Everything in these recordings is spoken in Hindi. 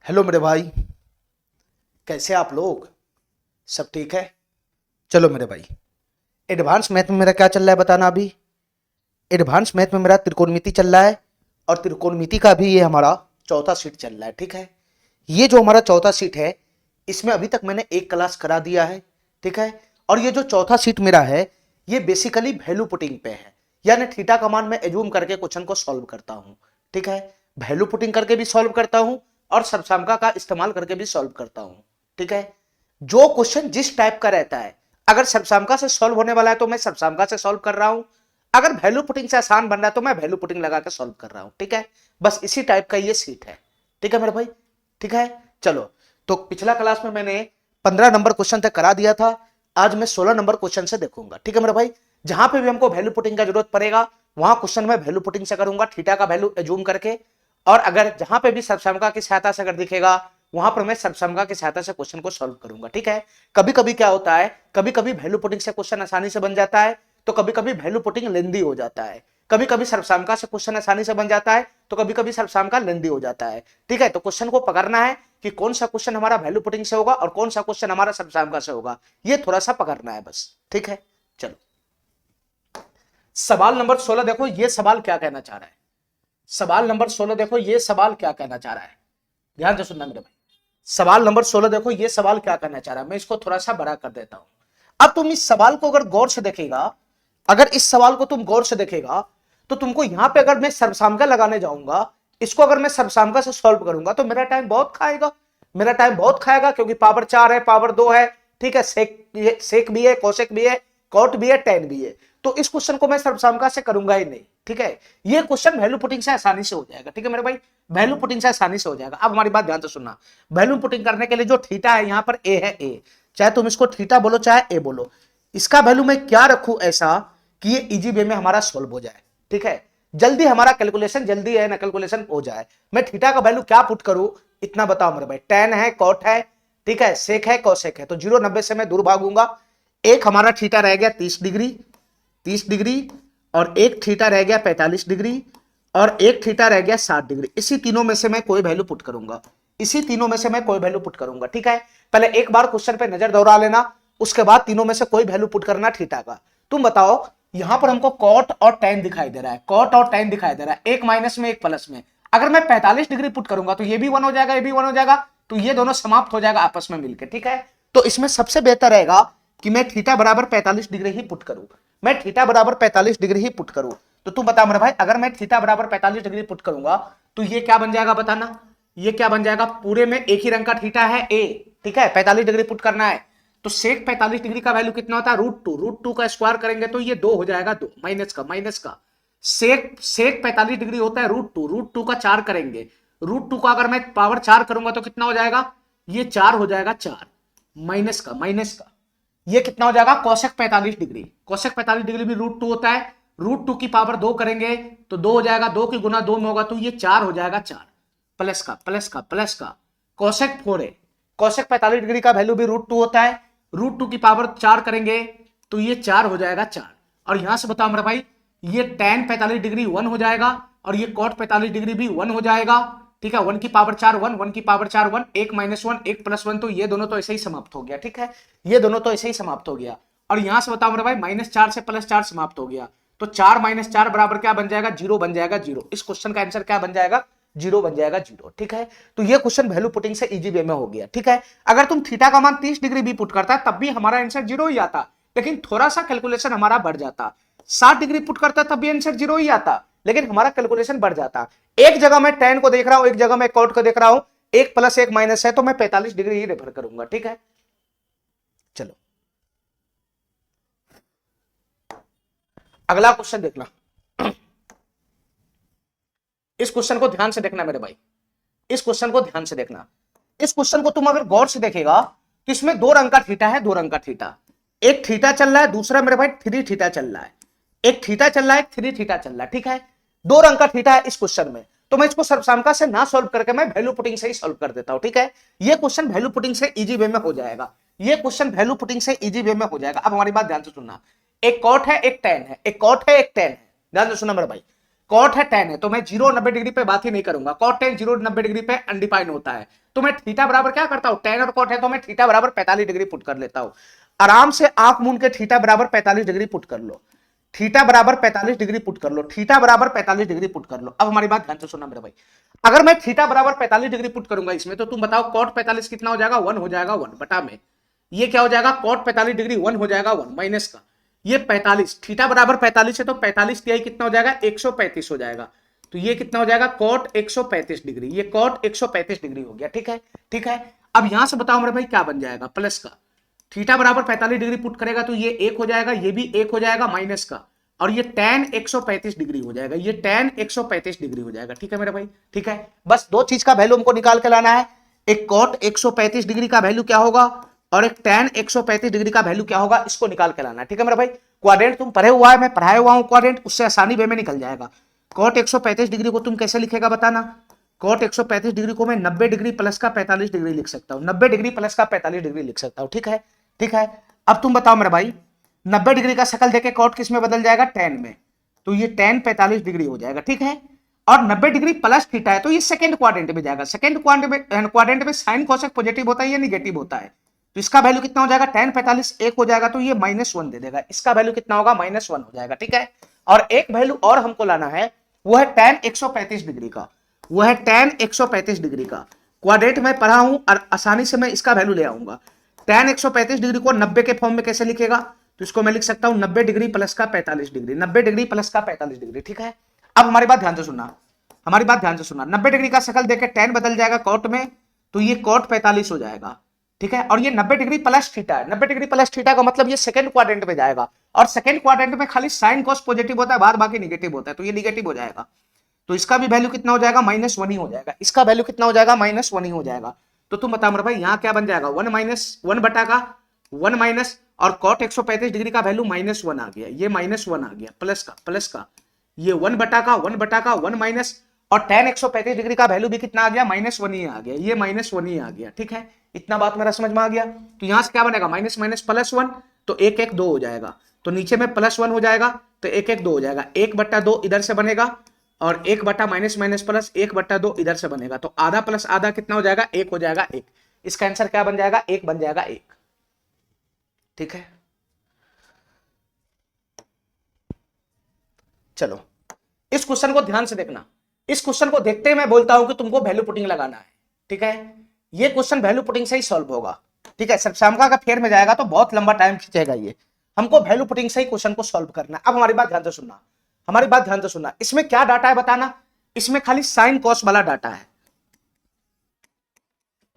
हेलो मेरे भाई, कैसे आप लोग? सब ठीक है? चलो मेरे भाई, एडवांस मैथ में मेरा क्या चल रहा है बताना अभी। एडवांस मैथ में मेरा त्रिकोणमिति चल रहा है और त्रिकोणमिति का भी ये हमारा चौथा सीट चल रहा है। ठीक है, ये जो हमारा चौथा सीट है इसमें अभी तक मैंने एक क्लास करा दिया है। ठीक है, और ये जो चौथा सीट मेरा है ये बेसिकली वैल्यू पुटिंग पे है, यानी थीटा कमांड में एज्यूम करके क्वेश्चन को सॉल्व करता हूं। ठीक है, वैल्यू पुटिंग करके भी सॉल्व करता हूं और सबसामका का इस्तेमाल करके भी सॉल्व करता हूं। ठीक है, जो क्वेश्चन जिस टाइप का रहता है, अगर सबसामका से सॉल्व होने वाला है तो मैं सबसामका से सॉल्व कर रहा हूं, अगर वैल्यू पुटिंग से आसान बन रहा है तो मैं वैल्यू पुटिंग लगा के सॉल्व कर रहा हूं। ठीक है, बस इसी टाइप का ये सीट है। ठीक है मेरे भाई, ठीक है। चलो, तो पिछला क्लास में मैंने 15 नंबर क्वेश्चन तक करा दिया था, आज मैं 16 नंबर क्वेश्चन से देखूंगा। ठीक है मेरे भाई, जहां पे भी हमको वैल्यू पुटिंग का जरूरत पड़ेगा वहां क्वेश्चन में वैल्यू पुटिंग से करूंगा, थीटा का वैल्यू एज्यूम करके। और अगर जहां पे भी सबसमका की सहायता से अगर दिखेगा वहां पर मैं सबसमका की सहायता से क्वेश्चन को सॉल्व करूंगा। ठीक है, कभी कभी क्या होता है, कभी कभी वैल्यू पुटिंग से क्वेश्चन आसानी से बन जाता है तो कभी कभी वैल्यू पुटिंग लेंदी हो जाता है, कभी कभी सबसामका से क्वेश्चन आसानी से बन जाता है तो कभी कभी सबसामका लेंदी हो जाता है। ठीक है, तो क्वेश्चन को पकड़ना है कि कौन सा क्वेश्चन हमारा वैल्यू पुटिंग से होगा और कौन सा क्वेश्चन हमारा सबसामका से होगा, ये थोड़ा सा पकड़ना है बस। ठीक है, चलो सवाल नंबर 16 देखो, ये सवाल क्या कहना चाह रहा है। सवाल नंबर 16 देखो, ये सवाल क्या कहना चाह रहा है, ध्यान से सुनना मेरे भाई। सवाल नंबर 16 देखो, ये सवाल क्या कहना चाह रहा है, मैं इसको थोड़ा सा बड़ा कर देता हूं। अब तुम इस सवाल को अगर गौर से देखेगा, अगर इस सवाल को तुम गौर से देखेगा तो तुमको यहां पे अगर मैं सर्वसामका लगाने जाऊंगा, इसको अगर मैं सर्वसामका से सॉल्व करूंगा तो मेरा टाइम बहुत खाएगा, मेरा टाइम बहुत खाएगा, क्योंकि पावर 4 है, पावर 2 है। ठीक है, सेक भी है, कोसेक भी है, कॉट भी है, टेन भी है। तो इस क्वेश्चन को मैं सर्वसामका से करूंगा ही नहीं। ठीक है, ये क्वेश्चन वैल्यू पुटिंग से आसानी से हो जाएगा। ठीक है मेरे भाई, वैल्यू पुटिंग से आसानी से हो जाएगा। अब हमारी बात ध्यान से सुनना, वैल्यू पुटिंग करने के लिए जो थीटा है, यहां पर ए है, ए चाहे तुम इसको थीटा बोलो चाहे ए बोलो, इसका वैल्यू मैं क्या रखूं ऐसा कि ये इजी वे में हमारा सोल्व हो जाए। ठीक है, जल्दी हमारा कैलकुलेशन जल्दी है ना, कैलकुलेशन हो जाए। मैं थीटा का वैल्यू क्या पुट करूं इतना बताओ मेरे भाई। टेन है, कॉट है, ठीक है, सेक है, कोसेक है, तो 0-90 से मैं दूर भागूंगा। एक हमारा थीटा रह गया 30 डिग्री, 30 डिग्री, और एक थीटा रह गया 45 डिग्री, और एक थीटा रह गया 60 डिग्री। इसी तीनों में से मैं कोई वैल्यू पुट करूंगा, इसी तीनों में से मैं कोई वैल्यू पुट करूंगा। ठीक है, पहले एक बार क्वेश्चन पे नजर दौड़ा लेना, उसके बाद तीनों में से कोई वैल्यू पुट करना थीटा का। तुम बताओ, यहां पर हमको कॉट और टेन दिखाई दे रहा है, कॉट और टेन दिखाई दे रहा है, एक माइनस में एक प्लस में। अगर मैं 45 डिग्री पुट करूंगा तो ये भी वन हो जाएगा, ये भी वन हो जाएगा, तो ये दोनों समाप्त हो जाएगा आपस में मिलकर। ठीक है, तो इसमें सबसे बेहतर रहेगा कि मैं थीटा बराबर 45 डिग्री ही पुट करूं, मैं थीटा बराबर 45 डिग्री ही पुट करूं। तो तुम बता मेरे भाई, अगर मैं थीटा बराबर 45 डिग्री पुट करूंगा तो ये क्या बन जाएगा बताना, ये क्या बन जाएगा। पूरे में एक ही रंग का थीटा है ए, ठीक है, 45 डिग्री पुट करना है तो सेक 45 डिग्री का वैल्यू कितना होता है, √2 का स्क्वायर करेंगे तो ये 2 हो जाएगा, 2 माइनस का सेक सेक 45 डिग्री होता है √2 का 4 करेंगे, √2 का अगर मैं पावर 4 करूंगा तो कितना हो जाएगा, ये 4 हो जाएगा, 4 माइनस का ये कितना हो जाएगा, कोसेक 45 डिग्री, कोसेक 45 डिग्री भी √2 होता है, √2 की पावर 2 करेंगे तो 2 हो जाएगा, 2 की गुना 2 में होगा तो ये 4 हो जाएगा, 4 प्लस का कोसेक 4 है, कोसेक 45 डिग्री का वैल्यू भी √2 होता है, √2 की पावर 4 करेंगे तो ये 4 हो जाएगा, 4। और यहां से बताओ मेरा भाई, ये tan 45 डिग्री 1 हो जाएगा और ये cot 45 डिग्री भी 1 हो जाएगा। ठीक है, 1 की पावर 4 1, 1 की पावर 4 1, एक माइनस 1 एक प्लस 1, तो ये दोनों तो ऐसे ही समाप्त हो गया। ठीक है, ये दोनों तो ऐसे ही समाप्त हो गया। और यहां से बताओ मेरा भाई, -4 से +4 समाप्त हो गया, तो 4 - 4 बराबर क्या बन जाएगा, 0 बन जाएगा, 0। इस क्वेश्चन का आंसर क्या बन जाएगा, 0 बन जाएगा, 0। ठीक है, तो ये क्वेश्चन वैल्यू पुटिंग से इजी वे में हो गया। ठीक है, अगर तुम थीटा का मान 30 डिग्री भी पुट करता तब भी हमारा आंसर 0 ही आता, लेकिन थोड़ा सा कैलकुलेशन हमारा बढ़ जाता। 60 डिग्री पुट करता तब भी आंसर 0 ही आता, लेकिन हमारा कैलकुलेशन बढ़ जाता। एक जगह मैं tan को देख रहा हूं, एक जगह मैं cot को देख रहा हूं, एक प्लस एक माइनस है तो मैं 45 डिग्री ही रेफर करूंगा। ठीक है, चलो अगला क्वेश्चन देखना, इस क्वेश्चन को ध्यान से देखना मेरे भाई, इस क्वेश्चन को ध्यान से देखना। इस क्वेश्चन को तुम अगर गौर से देखेगा तो इसमें 2 रंग का थीटा है, 2 रंग का थीटा, एक थीटा चल रहा है, दूसरा मेरे भाई 3 थीटा चल रहा है, एक थीटा चल रहा है, एक 3 थीटा चल रहा है। ठीक है, 2 रंग का थीटा है इस क्वेश्चन में, तो मैं इसको सर्वसामका से ना सॉल्व करके मैं वैल्यू पुटिंग से ही सॉल्व कर देता हूं। ठीक है, ये क्वेश्चन वैल्यू पुटिंग से इजी वे में हो जाएगा, ये क्वेश्चन वैल्यू पुटिंग से इजी वे में हो जाएगा। अब हमारी बात ध्यान से सुनना, एक कॉट है, एक टेन है, एक कॉट है, एक टेन है, ध्यान से सुनना मेरे भाई। कॉट है tan है, तो मैं 0-90 डिग्री पे बात ही नहीं करूंगा। कॉट tan 0-90 डिग्री पे अनडिफाइन होता है, तो मैं थीटा बराबर क्या करता हूं, tan और कॉट है तो मैं थीटा बराबर 45 डिग्री पुट कर लेता हूं। आराम से आंख मूंद के थीटा बराबर 45 डिग्री पुट कर लो, थीटा बराबर 45 डिग्री पुट कर लो, थीटा बराबर 45 डिग्री पुट कर लो। अब हमारी बात ध्यान से सुनना मेरे भाई, अगर मैं थीटा बराबर 45 डिग्री पुट करूंगा इसमें, तो तुम बताओ कॉट 45 कितना हो जाएगा, 1 हो जाएगा, 1 बटा में ये क्या हो जाएगा, कॉट 45 डिग्री 1 हो जाएगा, 1 माइनस का ये 45, थीटा बराबर 45 है तो 45 तिहाई कितना हो जाएगा, 135 हो जाएगा। तो ये कितना हो जाएगा, कॉट 135 डिग्री, ये कॉट 135 डिग्री हो गया। ठीक है, ठीक है। अब यहां से बताओ मेरे भाई क्या बन जाएगा, प्लस का थीटा बराबर 45 डिग्री पुट करेगा तो ये 1 हो जाएगा, ये भी 1 हो जाएगा, माइनस का, और ये tan 135 डिग्री हो जाएगा, ये tan 135 डिग्री हो जाएगा। ठीक है मेरे भाई, ठीक है। बस दो चीज का वैल्यू हमको निकाल के लाना है, एक cot 135 डिग्री का वैल्यू क्या होगा और एक tan 135 डिग्री का वैल्यू क्या होगा, इसको निकाल के लाना है। ठीक है मेरे भाई, क्वाड्रेंट तुम पढ़े हुआ है, मैं पढ़ाया हुआ हूं क्वाड्रेंट, उससे आसानी वे में निकल जाएगा। cot 135 डिग्री को तुम कैसे लिखेगा बताना, cot 135 डिग्री को मैं 90 डिग्री प्लस का 45 डिग्री लिख सकता हूं, 90 डिग्री प्लस का 45 डिग्री लिख सकता हूं। ठीक है, ठीक है। अब तुम बताओ मेरे भाई 90 डिग्री का शकल देके कॉट किस में बदल जाएगा, tan में, तो ये tan 45 डिग्री हो जाएगा। ठीक है, और 90 डिग्री प्लस थीटा है तो ये सेकंड क्वाड्रेंट में जाएगा, सेकंड क्वाड्रेंट में साइन कोसेक पॉजिटिव होता है या निगेटिव होता है, तो इसका वैल्यू कितना हो जाएगा, tan 45 1 हो जाएगा, तो ये -1 दे देगा, इसका वैल्यू कितना होगा, -1 हो जाएगा। ठीक है, और एक वैल्यू और हमको लाना है, वो है tan 135 डिग्री का, वो है tan 135 डिग्री का। क्वाड्रेंट में पढ़ा हूं और आसानी से मैं इसका वैल्यू ले आऊंगा। tan 135 डिग्री को 90 के फॉर्म में कैसे लिखेगा, तो इसको मैं लिख सकता हूं 90 डिग्री प्लस का 45 डिग्री, 90 डिग्री प्लस का 45 डिग्री। ठीक है, अब हमारी बात ध्यान से सुनना, हमारी बात ध्यान से सुनना, 90 डिग्री का शकल देके tan बदल जाएगा कॉट में, तो ये कॉट 45 हो जाएगा। ठीक है, और ये 90 डिग्री प्लस थीटा है, 90 डिग्री प्लस थीटा का मतलब ये सेकंड क्वाड्रेंट में जाएगा, और सेकंड क्वाड्रेंट में खाली साइन कॉस पॉजिटिव होता है, बाद बाकी निगेटिव होता है, तो ये निगेटिव हो जाएगा, तो इसका भी वैल्यू कितना हो जाएगा, -1 ही हो जाएगा, इसका वैल्यू कितना हो जाएगा, -1 ही हो जाएगा। तो तुम बताओ मेरे भाई यहाँ क्या बन जाएगा, 1 माइनस 1 बटा का 1 माइनस, और कॉट 135 डिग्री का वैल्यू -1 आ गया, ये -1 आ गया, प्लस का ये 1 बटा का 1 माइनस, और tan 135 डिग्री का वैल्यू भी कितना आ गया, -1 ही आ गया, ये -1 ही आ गया। ठीक है, इतना बात मेरा समझ में आ गया। तो यहां से क्या बनेगा, माइनस माइनस +1, तो 1 1 2 हो जाएगा, तो नीचे में +1 हो जाएगा, तो 1 1 2 हो जाएगा, 1/2 इधर से बनेगा, और 1 बटा माइनस माइनस प्लस 1/2 इधर से बनेगा, तो आधा प्लस आधा कितना हो जाएगा, 1 हो जाएगा, 1। इसका आंसर क्या बन जाएगा, 1 बन जाएगा, 1। ठीक है, चलो इस क्वेश्चन को ध्यान से देखना, इस क्वेश्चन को देखते ही मैं बोलता हूं कि तुमको वैल्यू पुटिंग लगाना है। ठीक है, ये क्वेश्चन वैल्यू पुटिंग से ही सॉल्व होगा। ठीक है, सर शाम का फेयर में जाएगा तो बहुत लंबा टाइम खींचेगा, ये हमको वैल्यू पुटिंग से ही क्वेश्चन को सॉल्व करना है। अब हमारी बात ध्यान से सुनना, हमारी बात ध्यान से सुनना, इसमें क्या डाटा है बताना, इसमें खाली साइन कॉस वाला डाटा है,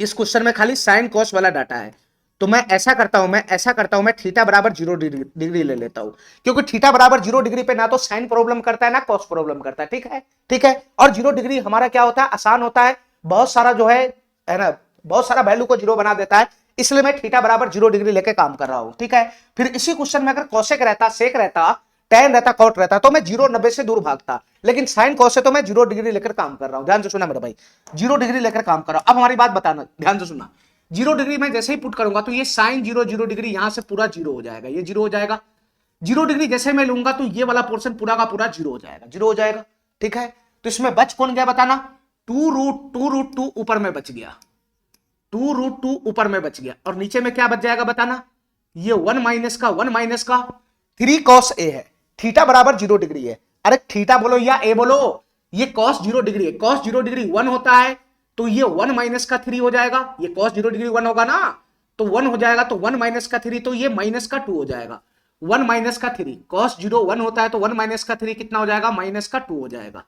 इस क्वेश्चन में खाली साइन कॉस वाला डाटा है। तो मैं ऐसा करता हूं, मैं थीटा बराबर 0 डिग्री ले लेता हूं, क्योंकि थीटा बराबर 0 डिग्री पे ना तो साइन प्रॉब्लम करता है ना कॉस प्रॉब्लम करता है। ठीक है, ठीक है, और 0 डिग्री हमारा क्या होता है, आसान होता है, बहुत सारा जो है ना, बहुत सारा वैल्यू को 0 बना देता है, इसलिए मैं थीटा बराबर 0 डिग्री लेके काम कर रहा हूं। ठीक है, फिर इसी क्वेश्चन में अगर कॉसेक रहता, सेक रहता, tan रहता, कॉट रहता, तो मैं 0 90 से दूर भागता, लेकिन साइन कॉस से तो मैं 0 डिग्री लेकर काम कर रहा हूं। ध्यान से सुना मेरे भाई, 0 डिग्री लेकर काम कर रहा हूं। अब हमारी बात बताना, ध्यान से सुना, 0 डिग्री में जैसे ही पुट करूंगा तो ये साइन 0 डिग्री यहां से पूरा 0 हो जाएगा, ये 0 हो जाएगा। 0 डिग्री जैसे मैं लूंगा तो ये वाला पोर्शन पूरा का पूरा 0 हो जाएगा, 0 हो जाएगा। ठीक है, तो इसमें बच कौन गया बताना, 2√2 ऊपर में बच गया, 2√2 ऊपर में बच गया, और नीचे में क्या बच जाएगा बताना, ये 1 माइनस का 3 cos a है, थीटा बराबर 0 डिग्री है, अरे थीटा बोलो या ए बोलो, ये cos 0 डिग्री है, cos 0 डिग्री 1 होता है, तो ये 1 माइनस का 3 हो जाएगा, ये cos 0 डिग्री 1 होगा ना, तो 1 हो जाएगा, तो 1 माइनस का 3, तो ये माइनस का 2 हो जाएगा, 1 माइनस का 3, cos 0 1 होता है, तो 1 माइनस का 3 कितना हो जाएगा, माइनस का 2 हो जाएगा।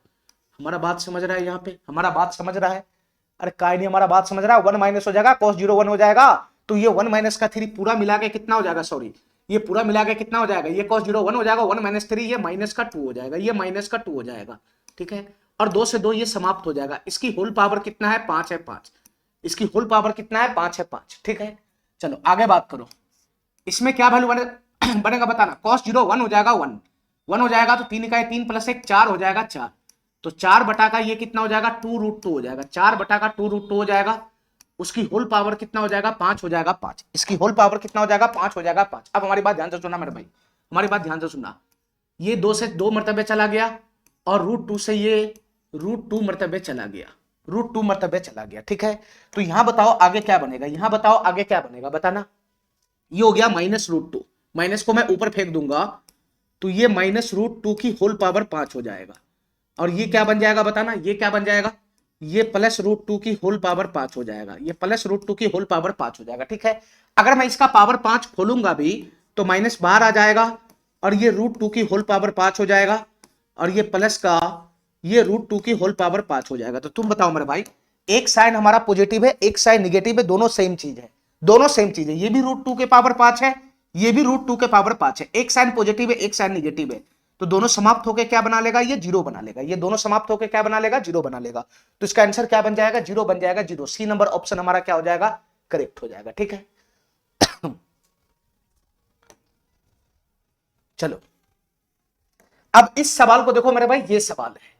हमारा बात समझ रहा है, यहाँ पे हमारा बात समझ रहा है, अरे काय नहीं हमारा बात समझ रहा है, 1 माइनस हो जाएगा, cos 0 1 हो जाएगा, तो ये 1 माइनस का 3 पूरा मिला के कितना हो जाएगा, सॉरी ये पूरा मिला के कितना हो जाएगा, ये cos 0 1 हो जाएगा, 1 माइनस 3 ये माइनस का 2 हो जाएगा, ये माइनस का 2 हो जाएगा। ठीक है, और 2 से 2 ये समाप्त हो जाएगा, इसकी होल पावर कितना है, 5 है, 5, इसकी होल पावर कितना है, 5 है, 5। ठीक है, चलो आगे बात करो, इसमें क्या वैल्यू बनेगा बताना, cos 0 1 हो जाएगा, 1 हो जाएगा, तो 3 का 3 प्लस 1 4 हो जाएगा, 4, तो 4 बटा का ये कितना हो जाएगा, 2√2 हो जाएगा, 4 बटा का 2√2 हो जाएगा, उसकी होल पावर कितना हो जाएगा, 5 हो जाएगा, 5, इसकी होल पावर कितना हो जाएगा, 5 हो जाएगा, 5। अब हमारी बात ध्यान से सुनना मेरे भाई, हमारी बात ध्यान से सुनना, ये 2 से 2 मरतबे चला गया, और √2 से ये √2 मर्तबे चला गया, √2 मर्तबे चला गया। ठीक है, तो यहां बताओ आगे क्या बनेगा, यहां बताओ आगे क्या बनेगा, बताना। ये हो गया -√2, माइनस को मैं ऊपर फेंक दूंगा तो ये -√2 की होल पावर 5 हो जाएगा। और ये क्या बन जाएगा बताना, ये क्या बन जाएगा, ये +√2 की होल पावर 5 हो जाएगा, ये +√2 की होल पावर 5 हो जाएगा। ठीक है, अगर मैं इसका पावर 5 खोलूंगा भी तो माइनस बाहर आ जाएगा और ये √2 की होल पावर 5 हो जाएगा और ये प्लस का ये √2 की होल पावर 5 हो जाएगा। तो तुम बताओ मेरे भाई, एक साइन हमारा पॉजिटिव है, एक साइन निगेटिव है, दोनों सेम चीज है, दोनों सेम चीज है। ये भी √2 के पावर 5 है, ये भी √2 के पावर 5 है। एक साइन पॉजिटिव है, एक साइन निगेटिव है, तो दोनों समाप्त होकर क्या बना लेगा, ये 0 बना लेगा। ये दोनों समाप्त होकर क्या बना लेगा, 0 बना लेगा। तो इसका आंसर क्या बन जाएगा, 0 बन जाएगा, 0। सी नंबर ऑप्शन हमारा क्या हो जाएगा, करेक्ट हो जाएगा। ठीक है, चलो अब इस सवाल को देखो मेरे भाई, ये सवाल है।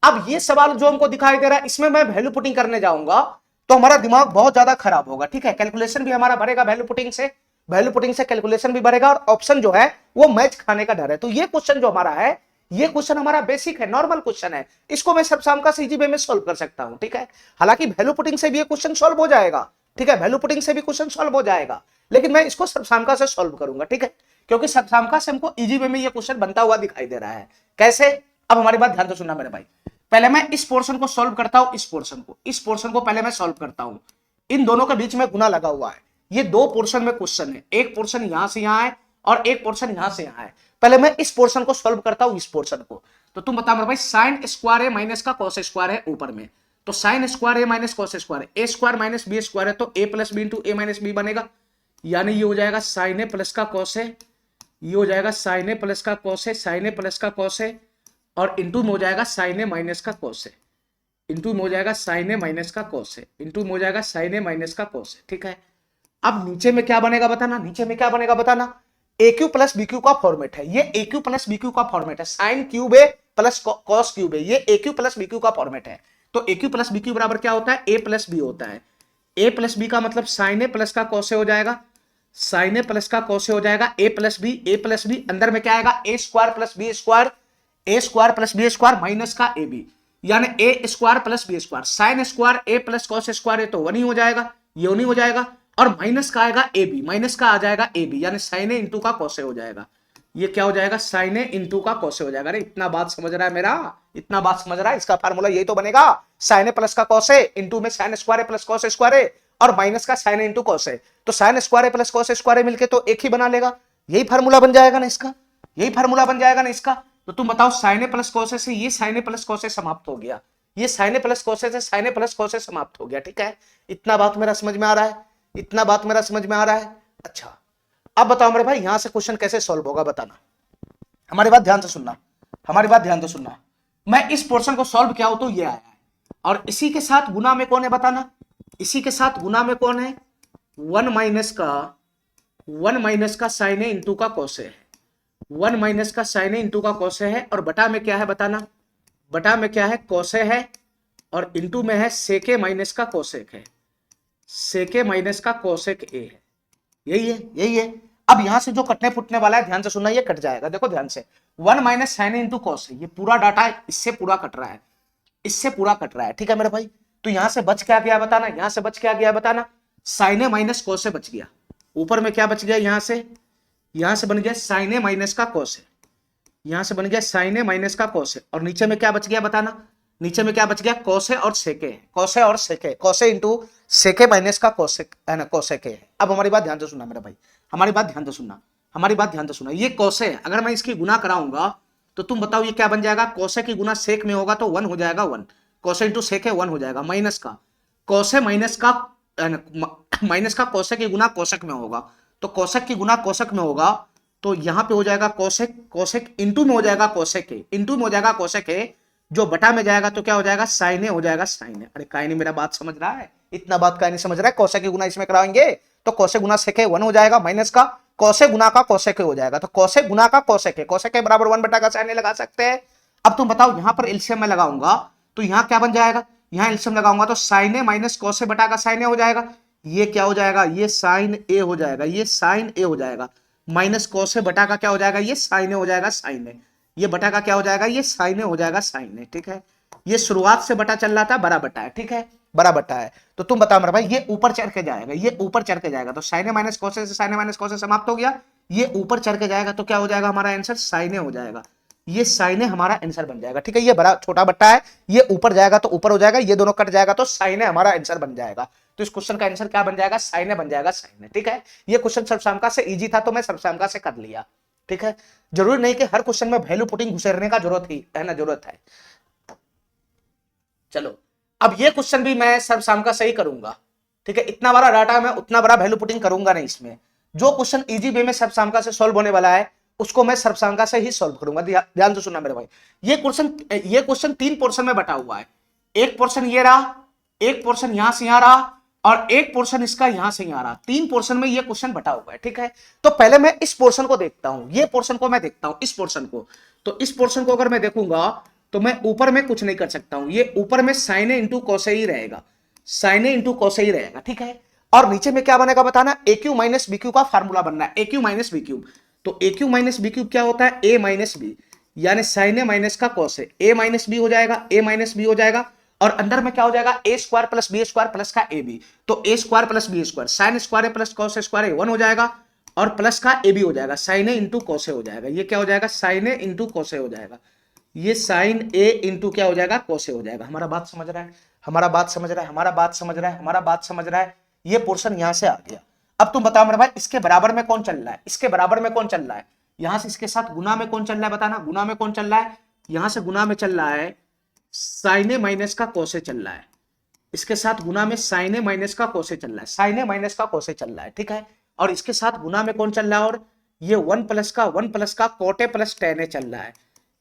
अब ये सवाल जो हमको दिखाई दे रहा है, इसमें मैं वैल्यू पुटिंग करने जाऊंगा तो हमारा दिमाग बहुत ज्यादा खराब होगा। ठीक है, कैलकुलेशन भी हमारा भरेगा वैल्यू पुटिंग से, वैल्यू पुटिंग से कैलकुलेशन भी बढ़ेगा और ऑप्शन जो है वो मैच खाने का डर है। तो ये क्वेश्चन जो हमारा है, ये क्वेश्चन हमारा बेसिक है, नॉर्मल क्वेश्चन है, इसको मैं सब शाम का सीजी वे में सोल्व कर सकता हूं। ठीक है, हालांकि वैल्यू पुटिंग से भी ये क्वेश्चन सोल्व हो जाएगा। ठीक है, वैल्यू पुटिंग से भी क्वेश्चन सोल्व हो जाएगा, लेकिन मैं इसको सब शाम का से सोल्व करूंगा। ठीक है, क्योंकि सब शाम का से हमको इजी वे में ये क्वेश्चन बनता हुआ दिखाई दे रहा है। कैसे, अब हमारी बात ध्यान से सुनना मेरे भाई। पहले मैं इस पोर्शन को सॉल्व करता हूं, इस पोर्शन को पहले मैं सॉल्व करता हूं। इन दोनों के बीच में गुना लगा हुआ है, ये दो पोर्शन में क्वेश्चन है, एक पोर्शन यहां से यहां है और एक पोर्शन यहां से यहां है। पहले मैं इस पोर्शन को सॉल्व करता हूं, इस पोर्शन को। तो तुम बताओ मेरे भाई, साइन स्क्वायर है माइनस का कॉस स्क्वायर है ऊपर में, तो साइन स्क्वायर है माइनस कॉस स्क्वायर है, ए स्क्वायर माइनस बी स्क्वायर है, तो ए प्लस बी इंटू ए माइनस बी बनेगा। यानी ये हो जाएगा साइन ए प्लस का कॉस है, ये हो जाएगा साइन ए प्लस का कॉस है, साइन ए प्लस का कॉस है, और इंटू में हो जाएगा साइन ए माइनस का कॉस है, इंटू में हो जाएगा साइन ए माइनस का कॉस है, इंटू में हो जाएगा साइन ए माइनस का कॉस है। ठीक है, अब नीचे में क्या बनेगा बताना, नीचे में क्या बनेगा बताना। ए क्यू प्लस बी क्यू का फॉर्मेट है, ये ए क्यू प्लस बी क्यू का फॉर्मेट है, साइन क्यूब ए प्लस कॉस क्यूब ए, ये ए क्यू प्लस बी क्यू का फॉर्मेट है। तो ए क्यू प्लस बी क्यू बराबर क्या होता है, ए प्लस बी होता है। ए प्लस बी का मतलब साइन ए प्लस का कॉस ए हो जाएगा, साइन ए प्लस का कॉस ए हो जाएगा, ए प्लस बी अंदर में क्या आएगा, A square plus B square, A square plus B square minus का ए बी, यानी A square plus B square, sine square A plus cos square है तो 1 ही हो जाएगा, ये 1 ही हो जाएगा, और माइनस का आएगा ए बी, माइनस का आ जाएगा ए बी, यानी साइन ए इंटू का कॉस ए हो जाएगा। ये क्या हो जाएगा, साइन ए इंटू का कॉस ए हो जाएगा। अरे इतना बात समझ रहा है मेरा, इतना बात समझ रहा है, इसका फार्मूला यही तो बनेगा, साइन ए प्लस का कॉस ए इंटू में sign square A plus cos square ए और माइनस का sign A into cos A, तो sign square A plus cos square ए मिलके तो एक ही बना लेगा। यही फार्मूला बन जाएगा ना इसका, यही फार्मूला बन जाएगा ना इसका। तो तुम बताओ, sign A plus cos A से ये sign A plus cos A समाप्त हो गया, ये sign A plus cos A से sign A plus cos A समाप्त हो गया। ठीक है, इतना बात मेरा समझ में आ रहा है, इतना बात मेरा समझ में आ रहा है। अच्छा, अब बताओ मेरे भाई, यहां से क्वेश्चन कैसे सॉल्व होगा बताना। हमारी बात ध्यान से सुनना, हमारी बात ध्यान से सुनना। मैं इस पोर्शन को सॉल्व किया हूं तो ये आया है, और इसी के साथ गुना में कौन है बताना, इसी के साथ गुना में कौन है, 1 माइनस का साइन ए इंटू का कॉस है, 1 माइनस का साइन ए इंटू का कॉस है, और बटा में क्या है बताना, बटा में क्या है, कॉस है, और इंटू में है सेके माइनस का कोसेक है, सेके माइनस का कोसेक ए है, यही है, यही है। अब यहां से जो कटने फुटने वाला है ध्यान से सुनना, ये कट जाएगा, देखो ध्यान से, 1 माइनस साइन इंटू कॉस है, ये पूरा डाटा है, इससे पूरा कट रहा है, इससे पूरा कट रहा है। ठीक है मेरे भाई, तो यहां से बच क्या गया बताना, यहां से बच क्या गया बताना, sign A minus cos A बच गया, ऊपर में क्या बच गया, यहां से बन गया साइन ए माइनस का कॉस है, यहां से बन गया साइन ए माइनस का कॉस है, और नीचे में क्या बच गया बताना, नीचे में क्या बच गया, कोसे और सेके, कोसे और सेके, कोसे इंटू सेके माइनस का कोसेक है ना, कोसेके है। अब हमारी बात ध्यान से सुनना मेरे भाई, हमारी बात ध्यान से सुनना, हमारी बात ध्यान से सुनना। ये कोसे है, अगर मैं इसकी गुना कराऊंगा तो तुम बताओ ये क्या बन जाएगा, कोसे की गुना सेक में होगा तो 1 हो जाएगा, 1 कोसे इंटू सेके 1 हो जाएगा, माइनस का कोसे माइनस का कोसे की गुना कोसेक में होगा, तो कोसेक की गुना कोसेक में होगा, तो यहां पे हो जाएगा कोसेक, कोसेक इंटू में हो जाएगा कोसेक के, इंटू में हो जाएगा कोसेक के, जो बटा में जाएगा तो क्या हो जाएगा, साइन ए हो जाएगा, साइन ए। अरे काहे नहीं मेरा बात समझ रहा है, इतना बात काहे नहीं समझ रहा है। कोसे की गुना इसमें कराएंगे तो कोसे गुना सेके 1 हो जाएगा, माइनस का कोसे गुना का कोसे के हो जाएगा, तो कोसे गुना का कोसे के बराबर 1 बटा का साइन ए लगा सकते हैं। अब तुम बताओ, यहां पर एलसीएम में लगाऊंगा तो यहां क्या बन जाएगा, यहां एलसीएम लगाऊंगा तो साइन ए माइनस कोसे बटा का साइन ए हो जाएगा, ये क्या हो जाएगा, ये साइन ए हो जाएगा, ये साइन ए हो जाएगा, माइनस कोसे बटा का क्या हो जाएगा, ये साइन ए हो जाएगा, साइन ए। ये बटा का क्या हो जाएगा, ये साइन हो जाएगा, साइन है, ठीक है। ये शुरुआत से बटा चल रहा था, बड़ा बटा है, ठीक है, बड़ा बटा है। तो तुम बताओ मेरा भाई, ये ऊपर चढ़ के जाएगा, ये ऊपर चढ़ के जाएगा, तो साइन माइनस कोसे से साइन माइनस कोसे समाप्त हो गया। ये ऊपर चढ़ के जाएगा तो क्या हो जाएगा हमारा आंसर, साइन हो जाएगा। ये साइन हमारा आंसर बन जाएगा, ठीक है। ये बड़ा छोटा बट्टा है, ये ऊपर जाएगा तो ऊपर हो जाएगा, ये दोनों कट जाएगा तो साइन हमारा आंसर बन जाएगा। तो इस क्वेश्चन का आंसर क्या बन जाएगा, साइन बन जाएगा, साइन, ठीक है। ये क्वेश्चन सर्वसामका से इजी था तो मैं सर्वसामका से कर लिया, ठीक है। जरूरी नहीं कि हर क्वेश्चन में वैल्यू पुटिंग घुसेरने का जरूरत ही है ना, जरूरत है। चलो अब ये क्वेश्चन भी मैं सर्वसामका से ही करूंगा, ठीक है। इतना बड़ा डाटा मैं उतना बड़ा वैल्यू पुटिंग करूंगा नहीं इसमें। जो क्वेश्चन इजी वे में सर्वसामका से सॉल्व होने वाला है उसको मैं सर्वसामका से ही सॉल्व करूंगा। ध्यान से सुनना मेरे भाई, ये क्वेश्चन 3 पोर्शन में बटा हुआ है। एक पोर्शन ये रहा, एक पोर्शन यहां से यहां रहा, और एक पोर्शन इसका यहां से यहां रहा। 3 पोर्शन में ये क्वेश्चन बटा हुआ है, ठीक है। तो पहले मैं इस पोर्शन को देखता हूं, ये पोर्शन को मैं देखता हूं, इस पोर्शन को। तो इस पोर्शन को अगर मैं देखूंगा तो मैं ऊपर में कुछ नहीं कर सकता हूं, ये ऊपर में साइन इंटू कोसे ही रहेगा, साइन इंटू कोसे ही रहेगा, ठीक है। और नीचे में क्या बनेगा बताना, ए क्यू माइनस बी क्यू का फार्मूला बनना है, ए क्यू माइनस बी क्यू। तो ए क्यू माइनस बी क्यू क्या होता है, ए माइनस बी, यानी साइन ए माइनस का कॉस है, ए माइनस बी हो जाएगा, ए माइनस बी हो जाएगा। और अंदर में क्या हो जाएगा, A square plus B square plus का ए बी। तो ए square plus B square, sine square plus cos square 1 हो जाएगा, और प्लस का ए बी हो जाएगा, साइन ए इंटू कॉस हो जाएगा। ये क्या हो जाएगा, साइन ए इंटू कॉस हो जाएगा। ये साइन ए इंटू क्या हो जाएगा, कोसे हो जाएगा। हमारा बात समझ रहा है, हमारा बात समझ रहा है, हमारा बात समझ रहा है, हमारा बात समझ रहा है। ये पोर्शन यहां से आ गया। अब तुम बताओ मेरे भाई, इसके बराबर में कौन चल रहा है, इसके बराबर में कौन चल रहा है, यहां से इसके साथ गुना में कौन चल रहा है बताना, गुना में कौन चल रहा है, यहां से गुना में चल रहा है साइने माइनस का कोसे चल रहा है, इसके साथ गुना में साइने माइनस का कोसे चल रहा है, साइने माइनस का कोसे चल रहा है, ठीक है। और इसके साथ गुना में कौन चल रहा है, और ये 1 प्लस का कोटे प्लस टेने चल रहा है।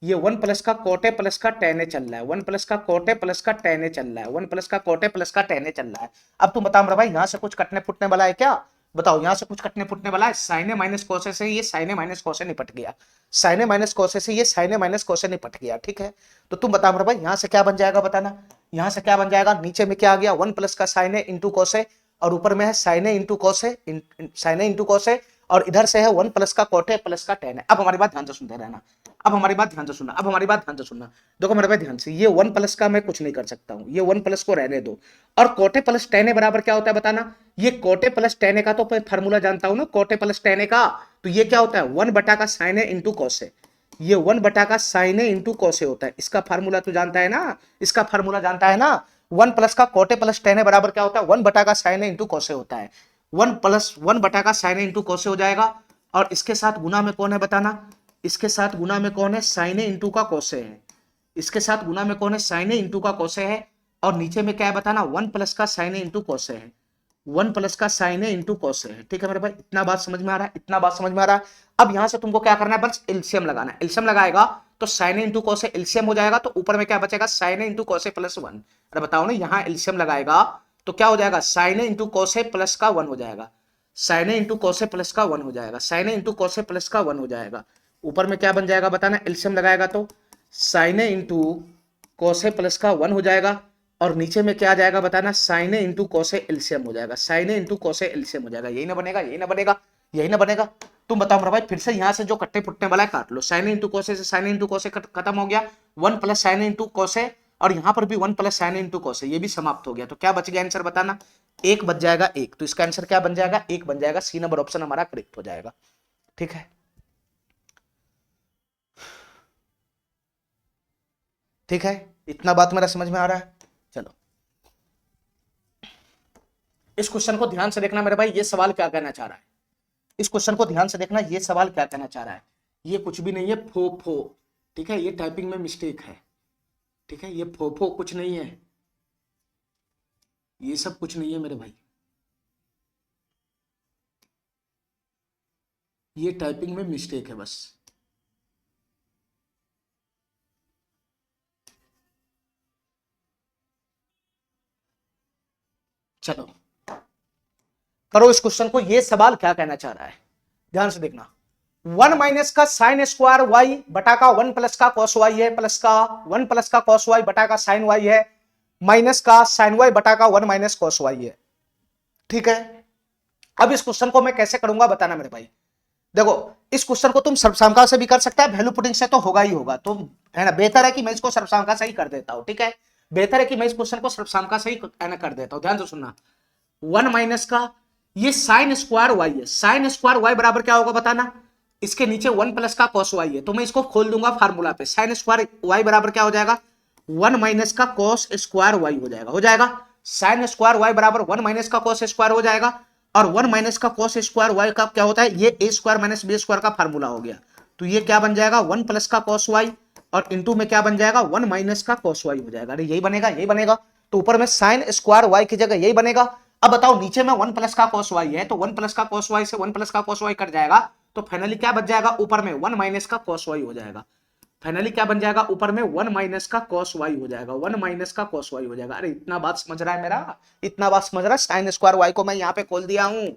ये 1 प्लस का कोटे प्लस का टेने चल रहा है, 1 प्लस का कोटे प्लस का टेने चल रहा है, 1 प्लस का कोटे प्लस का टेने चल रहा है। अब तुम बताओ मेरा भाई, यहां से कुछ कटने फुटने वाला है क्या, बताओ यहां से कुछ कटने फुटने वाला है। साइने माइनस कोसे से ये साइने माइनस कोसे निपट गया, साइने माइनस कोसे से ये साइने माइनस कोसे निपट गया, ठीक है। तो तुम बताओ मेरा भाई, यहां से क्या बन जाएगा बताना, यहां से क्या बन जाएगा, नीचे में क्या आ गया, 1 प्लस का साइने इंटू कोसे, और ऊपर में है साइने इंटू कोसे, साइने इंटू कोसे, और इधर से है 1 प्लस का कोटे प्लस का टेन है। अब हमारी बात ध्यान से सुनते रहना, अब हमारी बात ध्यान से सुनना, अब हमारी बात ध्यान से सुनना। देखो मेरे भाई ध्यान से, ये 1 प्लस का मैं कुछ नहीं कर सकता हूं, ये 1 प्लस को रहने दो। और कोटे प्लस टेने बराबर क्या होता है बताना, ये कोटे प्लस टेने का तो फार्मूला जानता हूं ना, कोटे प्लस टेने का। तो ये क्या होता है, 1 बटा का साइने इंटू कोसे, ये 1 बटा का साइने इंटू कोसे होता है। इसका फार्मूला तो जानता है ना, इसका फार्मूला जानता है ना। 1 प्लस का कोटे प्लस टेने बराबर क्या होता है, 1 बटा का साइने इंटू कोसे होता है। 1 प्लस 1 बटा का साइने इंटू कोसे हो जाएगा। और इसके साथ गुना में कौन है बताना, इसके साथ गुना में कौन है, साइने इंटू का कोसे है, इसके साथ गुना में कौन है, साइने इंटू का कोसे है। और नीचे में क्या है बताना, 1 प्लस का साइने इंटू कोसे है, 1 प्लस का साइने इंटू कोसे है, ठीक है मेरे भाई। इतना बात समझ में आ रहा है, इतना बात समझ में आ रहा है। अब यहां से तुमको क्या करना है, बस एलसीएम लगाना है। एलसीएम लगाएगा तो साइने इंटू कोसे एलसीएम हो जाएगा, तो ऊपर में क्या बचेगा, साइने इंटू कोसे प्लस 1। अरे बताओ ना, यहाँ एलसीएम लगाएगा तो क्या हो जाएगा, साइने इंटू कोसे प्लस का 1 हो जाएगा, साइने इंटू कोसे प्लस का 1 हो जाएगा, साइने इंटू कोसे प्लस का 1 हो जाएगा। ऊपर में क्या बन जाएगा बताना, एलसीएम लगाएगा तो साइने इंटू कोसे प्लस का 1 हो जाएगा। और नीचे में क्या आ जाएगा बताना, साइने इंटू कोसे एलसीएम हो जाएगा, साइने इंटू कोसे एलसीएम हो जाएगा। यही ना बनेगा, यही ना बनेगा, यही ना बनेगा। तुम बताओ मेरा भाई, फिर से यहां से जो कट्टे फुटने वाला है काट लो। साइने इंटू कोसे से साइने इंटू कोसे खत्म हो गया, 1 प्लस साइने इंटू कोसे, और यहां पर भी 1 प्लस साइने इंटू कोसे, ये भी समाप्त हो गया। तो क्या बच गया आंसर बताना, 1 बच जाएगा, 1। तो इसका आंसर क्या बन जाएगा, 1 बन जाएगा। सी नंबर ऑप्शन हमारा करेक्ट हो जाएगा, ठीक है। ठीक है, इतना बात मेरा समझ में आ रहा है। चलो इस क्वेश्चन को ध्यान से देखना मेरे भाई, ये सवाल क्या कहना चाह रहा है, इस क्वेश्चन को ध्यान से देखना, ये सवाल क्या कहना चाह रहा है। ये कुछ भी नहीं है, फो फो, ठीक है, ये टाइपिंग में मिस्टेक है, ठीक है। ये फो फो कुछ नहीं है, ये सब कुछ नहीं है मेरे भाई, ये टाइपिंग में मिस्टेक है बस। चलो करो इस क्वेश्चन को, ये सवाल क्या कहना चाह रहा है, ध्यान से देखना। 1 माइनस का साइन स्क्वायर वाई बटा का 1 प्लस का कॉस वाई है, प्लस का 1 प्लस का कॉस वाई बटा का साइन वाई है, माइनस का साइन वाई बटा का 1 माइनस कॉस वाई है, ठीक है। अब इस क्वेश्चन को मैं कैसे करूंगा बताना मेरे भाई। देखो इस क्वेश्चन को तुम सर्वसामका से भी कर सकता है, वैल्यू पुटिंग से तो होगा ही होगा, तो है ना, बेहतर है कि मैं इसको सर्वसामका से ही कर देता हूं, ठीक है, बेहतर है कि मैं इस क्वेश्चन को सर्वसामका से ही कर देता हूं। ध्यान से सुनना, 1 माइनस का ये साइन स्क्वायर वाई है, साइन स्क्वायर वाई बराबर क्या होगा बताना, इसके नीचे 1 प्लस का कॉस वाई है, तो मैं इसको खोल दूंगा फार्मूला पे, साइन स्क्वायर वाई बराबर क्या हो जाएगा, 1 माइनस का कॉस स्क्वायर वाई हो जाएगा, साइन स्क्वायर वाई बराबर 1 माइनस का कॉस स्क्वायर हो जाएगा, और 1 माइनस का कॉस स्क्वायर वाई का क्या होता है, ये ए स्क्वायर माइनस बी स्क्वायर का फार्मूला हो गया, तो ये क्या बन जाएगा 1 प्लस का कॉस वाई, और इंटू में क्या बन जाएगा 1 माइनस का कॉस वाई हो जाएगा, अरे यही बनेगा, यही बनेगा, तो ऊपर में साइन स्क्वायर वाई की जगह यही बनेगा। अब बताओ नीचे में 1 प्लस का कॉस वाई है, तो 1 प्लस का कॉस वाई से 1 प्लस का कॉस वाई कट जाएगा, तो फाइनली क्या बच जाएगा ऊपर में 1 माइनस का कॉस वाई हो जाएगा, फाइनली क्या बन जाएगा ऊपर में 1 माइनस का कॉस वाई हो जाएगा, 1 माइनस का कॉस वाई हो जाएगा। अरे इतना बात समझ रहा है मेरा, इतना बात समझ रहा है, साइन स्क्वायर वाई को मैं यहाँ पे खोल दिया हूं,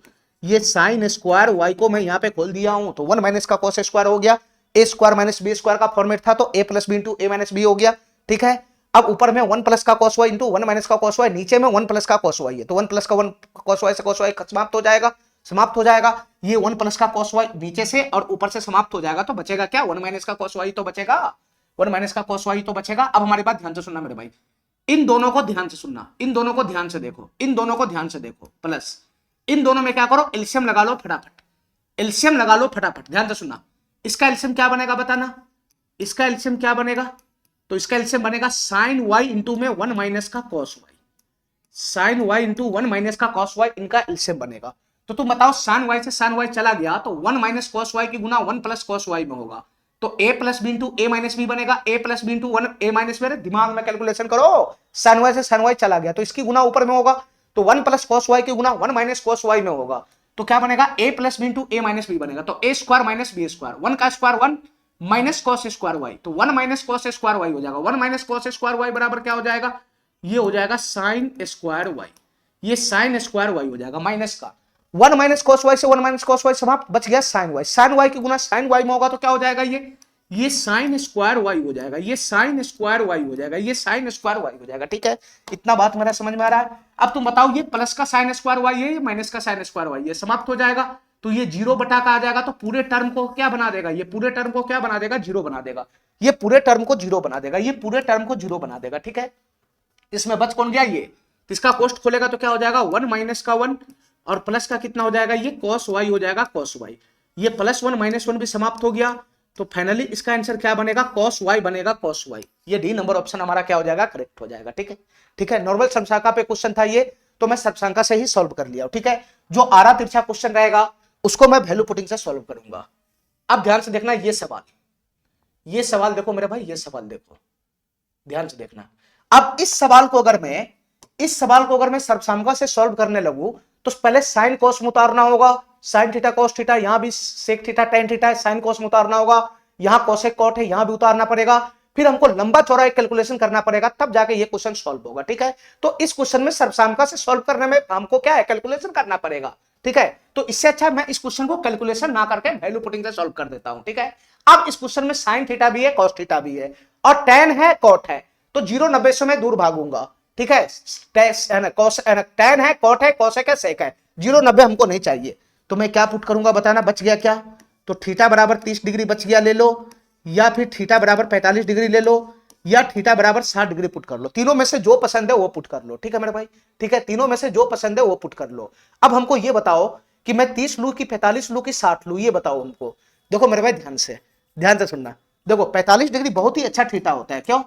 ये साइन स्क्वायर वाई को मैं यहाँ पे खोल दिया हूं, तो 1 माइनस का कॉस स्क्वायर हो गया, ए स्क्वायर माइनस बी स्क्वायर का फॉर्मेट था, तो ए प्लस बी इंटू ए माइनस बी हो गया, ठीक है। अब ऊपर में 1 प्लस का कॉस वाई इंटू 1 माइनस का कॉस वाई, नीचे में 1 प्लस का कॉस वाई है, तो 1 प्लस का 1 कॉस वाई से कॉस वाई समाप्त हो जाएगा, समाप्त हो जाएगा, ये 1 प्लस का कॉस वाई नीचे से और ऊपर से समाप्त हो जाएगा, तो बचेगा क्या 1 माइनस का कॉस वाई तो बचेगा, 1 माइनस का कॉस वाई तो बचेगा। अब हमारी बात ध्यान से सुनना मेरे भाई, इन दोनों को ध्यान से सुनना, इन दोनों को ध्यान से देखो, इन दोनों को ध्यान से देखो, प्लस इन दोनों में क्या करो एलसीएम लगा लो फटाफट, एलसीएम लगा लो फटाफट, ध्यान से सुनना, इसका एलसीएम क्या बनेगा बताना, इसका एलसीएम क्या बनेगा, तो इसका एलसीएम बनेगा साइन वाई इंटू में 1 माइनस का cos y, sine y into 1 minus का कॉस वाई, इनका एलसीएम बनेगा। तो तुम बताओ साइन वाई से साइन वाई चला गया तो 1 माइनस कॉस वाई की गुना 1 प्लस कॉस वाई में होगा, तो a plus B into A minus b बनेगा, a plus B into 1 a minus b, दिमाग में कैलकुलेशन करो, साइन वाई से साइन वाई चला गया तो इसकी गुना ऊपर में होगा, तो 1 प्लस कॉस वाई की गुना 1 माइनस कॉस वाई में होगा, तो क्या बनेगा a plus B into A minus b बनेगा, तो a square minus B square, 1 का square 1 minus cos square y, तो 1 माइनस कॉस स्क्वायर वाई हो जाएगा, 1 माइनस कॉस स्क्वायर वाई बराबर क्या हो जाएगा, ये हो जाएगा साइन स्क्वायर वाई, ये साइन स्क्वायर वाई हो जाएगा माइनस का 1 माइनस कॉस वाई से 1 माइनस कॉस वाई समाप्त, बच गया साइन वाई, साइन वाई की गुना साइन वाई में होगा तो क्या हो जाएगा ये साइन स्क्वायर वाई हो जाएगा, ये साइन स्क्वायर वाई हो जाएगा, ये साइन स्क्वायर वाई हो जाएगा, ठीक है, इतना बात मेरा समझ में आ रहा है। अब तुम बताओ ये प्लस का साइन स्क्वायर वाई है, ये माइनस का साइन स्क्वायर वाई है, समाप्त हो जाएगा, तो ये 0 बटा का आ जाएगा, तो पूरे टर्म को क्या बना देगा, ये पूरे टर्म को क्या बना देगा 0 बना देगा, ये पूरे टर्म को 0 बना देगा, ये पूरे टर्म को 0 बना देगा, ठीक है। इसमें बच कौन गया ये, इसका कोष्ट खोलेगा तो क्या हो जाएगा 1 माइनस का 1 और प्लस का कितना हो जाएगा ये कॉस वाई हो जाएगा, कॉस वाई, ये प्लस 1 माइनस 1 भी समाप्त हो गया, तो फाइनली इसका आंसर क्या बनेगा कॉस वाई बनेगा, कॉस वाई, ये डी नंबर ऑप्शन हमारा क्या हो जाएगा करेक्ट हो जाएगा, ठीक है, ठीक है। नॉर्मल समशाखा पे क्वेश्चन था ये, तो मैं समशाखा से ही सॉल्व कर लिया, ठीक है। जो आरा तिरछा क्वेश्चन रहेगा उसको मैं वैल्यू पुटिंग से सॉल्व करूंगा। अब ध्यान से देखना ये सवाल देखो मेरे भाई, ये सवाल देखो ध्यान से देखना। अब इस सवाल को अगर मैं सर्वसामका से सॉल्व करने लगूं तो पहले साइन कोस में उतारना होगा, साइन थीटा कोस थीटा, यहां भी सेक थीटा टेन थीटा है, साइन कोस में उतारना होगा, यहां कोसेक कॉट है, यहां भी उतारना पड़ेगा, फिर हमको लंबा चौड़ा एक कैलकुलेशन करना पड़ेगा, तब जाके ये क्वेश्चन सॉल्व होगा, ठीक है। तो इस क्वेश्चन में सर्वसामका से सॉल्व करने में हमको क्या है कैलकुलेशन करना पड़ेगा, ठीक है। तो इससे अच्छा मैं इस क्वेश्चन को कैलकुलेशन ना करके वैल्यू पुटिंग से सॉल्व कर देता हूं, ठीक है। अब इस क्वेश्चन में साइन थीटा भी है कॉस थीटा भी है और टेन है कॉट है, तो 0-90 से मैं दूर भागूंगा, ठीक है। टेन है कॉट है कॉसेक है सेक है, 0-90 हमको नहीं चाहिए, तो मैं क्या पुट करूंगा बताना, बच गया क्या, तो थीटा बराबर 30 डिग्री बच गया ले लो, या फिर थीटा बराबर 45 डिग्री ले लो, या थीटा बराबर 60 डिग्री पुट कर लो, तीनों में से जो पसंद है वो पुट कर लो, ठीक है मेरे भाई, ठीक है, तीनों में से जो पसंद है वो पुट कर लो। अब हमको ये बताओ कि मैं 30 लू कि 45 लू कि 60 लू, ये बताओ हमको। देखो मेरे भाई ध्यान से सुनना, देखो 45 डिग्री बहुत ही अच्छा थीटा होता है, क्यों,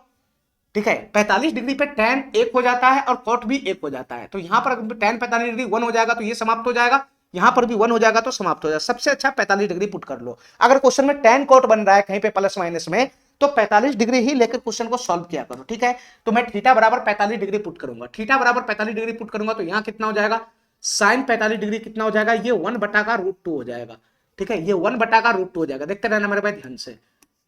ठीक है। 45 डिग्री पे tan 1 हो जाता है और cot भी 1 हो जाता है, तो यहां पर tan 45 डिग्री 1 हो जाएगा तो ये समाप्त हो जाएगा, यहां पर भी 1 हो जाएगा तो समाप्त हो जाएगा, सबसे अच्छा 45 डिग्री पुट कर लो। अगर क्वेश्चन में tan cot बन रहा है कहीं पे प्लस माइनस में, तो 45 डिग्री ही लेकर क्वेश्चन को सॉल्व किया करो, ठीक है। तो मैं थीटा बराबर 45 डिग्री पुट करूंगा, थीटा बराबर 45 डिग्री पुट करूंगा तो यहां कितना हो जाएगा साइन 45 डिग्री कितना हो जाएगा, ये 1 बटा का √2 हो जाएगा, ठीक है, ये 1 बटा का √2 हो जाएगा, देखते रहना मेरे भाई ध्यान से,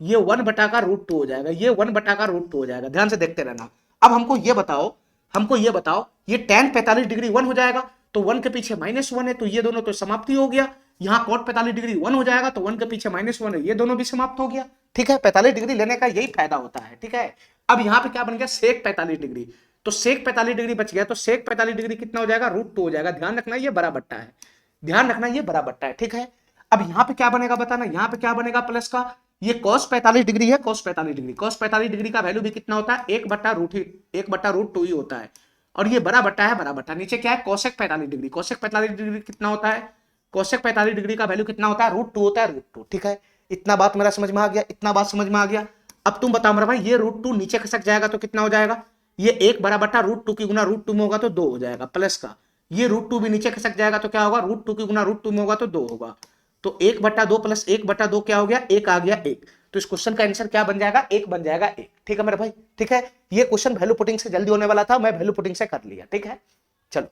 ये 1 बटा का √2 हो जाएगा, ये 1 बटा का √2 हो जाएगा, ध्यान से देखते रहना। अब हमको ये बताओ ये tan 45 डिग्री 1 हो जाएगा, तो 1 के पीछे -1 है, तो ये दोनों तो समाप्ति हो गया, यहाँ cot 45 डिग्री 1 हो जाएगा, तो 1 के पीछे -1 है, ये दोनों भी समाप्त हो गया, ठीक है। 45 डिग्री लेने का यही फायदा होता है, ठीक है। अब यहाँ पे क्या बन गया सेक 45 डिग्री, तो सेक 45 डिग्री बच गया, तो सेक 45 डिग्री कितना हो जाएगा √2 हो जाएगा, ध्यान रखना ये बड़ा बट्टा है, ध्यान रखना ये बड़ा बट्टा है, ठीक है। अब यहां पे क्या बनेगा बताना, यहां पे क्या बनेगा प्लस का, ये cos 45 डिग्री है, cos 45 डिग्री, cos 45 डिग्री का वैल्यू भी कितना होता है, 1/√2 ही होता है। और ये बड़ा बट्टा है, बड़ा बट्टा, नीचे क्या है cosec 45 डिग्री, cosec 45 डिग्री कितना होता है, cosec 45 डिग्री का वैल्यू कितना होता है, √2 होता है, √2। ठीक है, इतना बात मेरा समझ में आ गया, इतना बात समझ में आ गया। अब तुम बताओ मेरा भाई, ये √2 नीचे खसक जाएगा तो कितना हो जाएगा, ये 1/√2 की गुना √2 में होगा तो 2 हो जाएगा प्लस का, ये √2 भी नीचे खसक जाएगा तो क्या होगा, √2 की गुना √2 में होगा तो 2 होगा। तो 1/2 प्लस 1/2 क्या हो गया, 1 आ गया 1। तो इस क्वेश्चन का आंसर क्या बन जाएगा, 1 बन जाएगा 1। ठीक है मेरे भाई, ठीक है, ये क्वेश्चन वैल्यू पुटिंग से जल्दी होने वाला था, मैं वैल्यू पुटिंग से कर लिया। ठीक है, चलो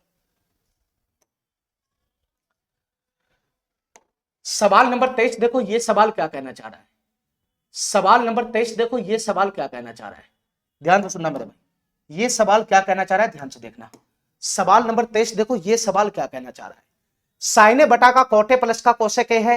सवाल नंबर 23 देखो, ये सवाल क्या कहना चाह रहा है, सवाल नंबर 23 देखो, ये सवाल क्या कहना चाह रहा है, ध्यान से सुनना मेरे भाई, ये सवाल क्या कहना चाह रहा है, ध्यान से देखना। सवाल नंबर 23 देखो, ये सवाल क्या कहना चाह रहा है, साइने बटा का कोटे प्लस का कोसेक है,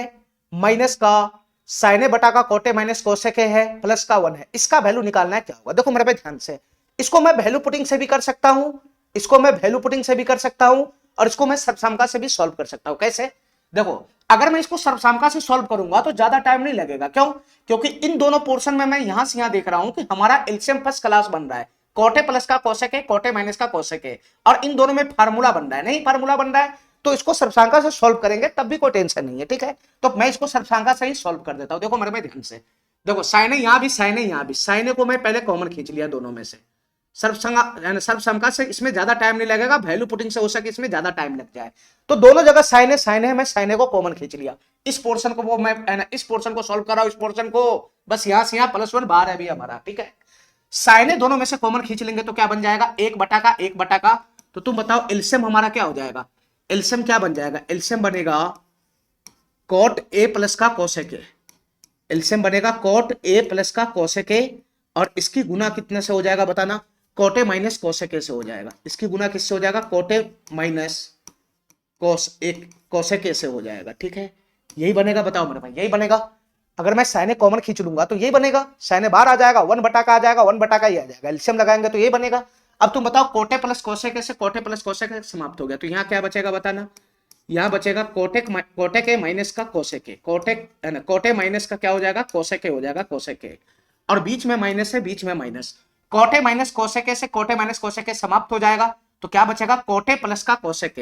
माइनस का साइने बटा का कोटे माइनस कोसेक है, प्लस का 1 है, इसका वैल्यू निकालना है, क्या होगा। देखो मेरे भाई ध्यान से, इसको मैं वैल्यू पुटिंग से भी कर सकता हूं, इसको मैं वैल्यू पुटिंग से भी कर सकता हूं, और इसको मैं सर्वसामका से भी सॉल्व कर सकता हूं। कैसे, देखो अगर मैं इसको सर्वसामका से सॉल्व करूंगा तो ज्यादा टाइम नहीं लगेगा, क्यों, क्योंकि इन दोनों पोर्शन में मैं यहां से यहां देख रहा हूं कि हमारा एलसीएम फर्स्ट क्लास बन रहा है, कोटे प्लस का कोसेक है, कोटे माइनस का कोसेक है, और इन दोनों में फार्मूला बन रहा है, नहीं फार्मूला बन रहा है, तो इसको सर्वसांका से सॉल्व करेंगे तब भी कोई टेंशन नहीं है। ठीक है, तो मैं इसको सर्वसांका से ही सॉल्व कर देता हूं। देखो मेरे में ध्यान से देखो, साइने यहां भी, साइने यहां भी, साइने को मैं पहले कॉमन खींच लिया दोनों में से, सर्वसंका से इसमें ज्यादा टाइम नहीं लगेगा, वैल्यू पुटिंग से हो सके इसमें ज्यादा टाइम लग जाए, तो दोनों जगह साइने साइने, मैं साइने को कॉमन खींच लिया, इस पोर्शन को वो मैं इस पोर्शन को सॉल्व कर रहा हूं, इस पोर्शन को बस यहां से यहां +1 बाहर है भी हमारा। ठीक है, साइने दोनों में से कॉमन खींच लेंगे तो क्या बन जाएगा, 1/1/का। तो तुम बताओ एलसीएम हमारा क्या हो जाएगा, एलसीएम क्या बन जाएगा, एलसीएम बनेगा cot a प्लस का कोसेक ए, एलसीएम बनेगा cot a प्लस का कोसेक ए, और इसकी गुना कितने से हो जाएगा बताना, कोटे माइनस कोसेक ए से हो जाएगा, इसकी गुना किससे हो जाएगा, कोटे माइनस कोसेक ए से हो जाएगा। ठीक है, यही बनेगा, बताओ मेरे भाई यही बनेगा। अगर मैं साइने कॉमन खींच लूंगा तो यही बनेगा, साइने बाहर आ जाएगा, 1/का आ जाएगा, 1/का ही आ जाएगा, एलसीएम लगाएंगे तो यही बनेगा। अब तुम बताओ कोटे प्लस कोसेक से, कोटे प्लस कोसेक समाप्त हो गया, तो यहाँ क्या बचेगा बताना, यहाँ बचेगा कोटे के माइनस का कोसेक के, कोटे माइनस का क्या हो जाएगा, कोसेक के हो जाएगा, कोसेक के, और बीच में माइनस है, बीच में माइनस, कोटे माइनस कोसेक से कोटे माइनस कोसेक समाप्त हो जाएगा, तो क्या बचेगा, कोटे प्लस का कोसेक,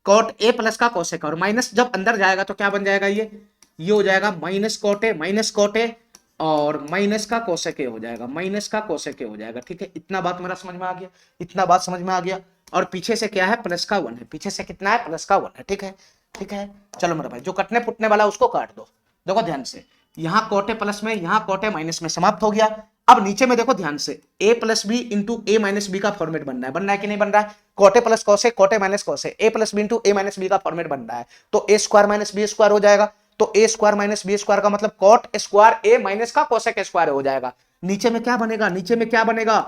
कोट ए प्लस का कोसेक, और माइनस जब अंदर जाएगा तो क्या बन जाएगा, ये हो जाएगा माइनस कोटे और माइनस का कोसेक हो जाएगा, माइनस का कोसेक हो जाएगा। ठीक है, इतना बात मेरा समझ में आ गया, इतना बात समझ में आ गया, और पीछे से क्या है, प्लस का 1 है, पीछे से कितना है, प्लस का 1 है। ठीक है, ठीक है, चलो मेरा भाई जो कटने पुटने वाला उसको काट दो। देखो ध्यान से, यहाँ कोटे प्लस में, यहाँ कोटे माइनस में समाप्त हो गया। अब नीचे में देखो ध्यान से, a plus B into A minus B का फॉर्मेट बन रहा है कि नहीं बन रहा है, कोटे प्लस कोसे, कोटे माइनस कोसे, a plus B into A minus B का फॉर्मेट बन रहा है, तो a square minus B square हो जाएगा, तो a square minus B square का मतलब कोट स्क्वायर ए माइनस का कोसेक स्क्वायर हो जाएगा। नीचे में क्या बनेगा, नीचे में क्या बनेगा,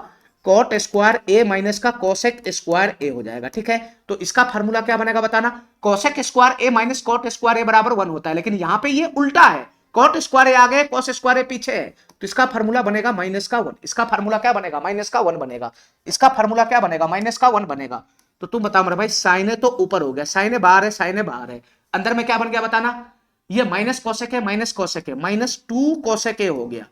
कोट स्क्वायर ए माइनस का कोसेक स्क्वायर ए हो जाएगा। ठीक है, तो इसका फार्मूला क्या बनेगा बताना, cosec square a minus cot square ए बराबर 1 होता है, लेकिन यहाँ पे ये उल्टा है, कोट स्क्वायर ए आगे, कोस स्क्वायर ए पीछे है, तो इसका फार्मूला बनेगा माइनस का 1, इसका फार्मूला क्या बनेगा, माइनस का 1 बनेगा, इसका फार्मूला क्या बनेगा, माइनस का 1 बनेगा। तो तुम बताओ मेरे भाई, साइने तो ऊपर हो गया, साइने बाहर है, साइने बाहर है, अंदर में क्या बन गया बताना, ये माइनस कोसेक है, माइनस कोसेक है, -2 कोसेक ए हो गया,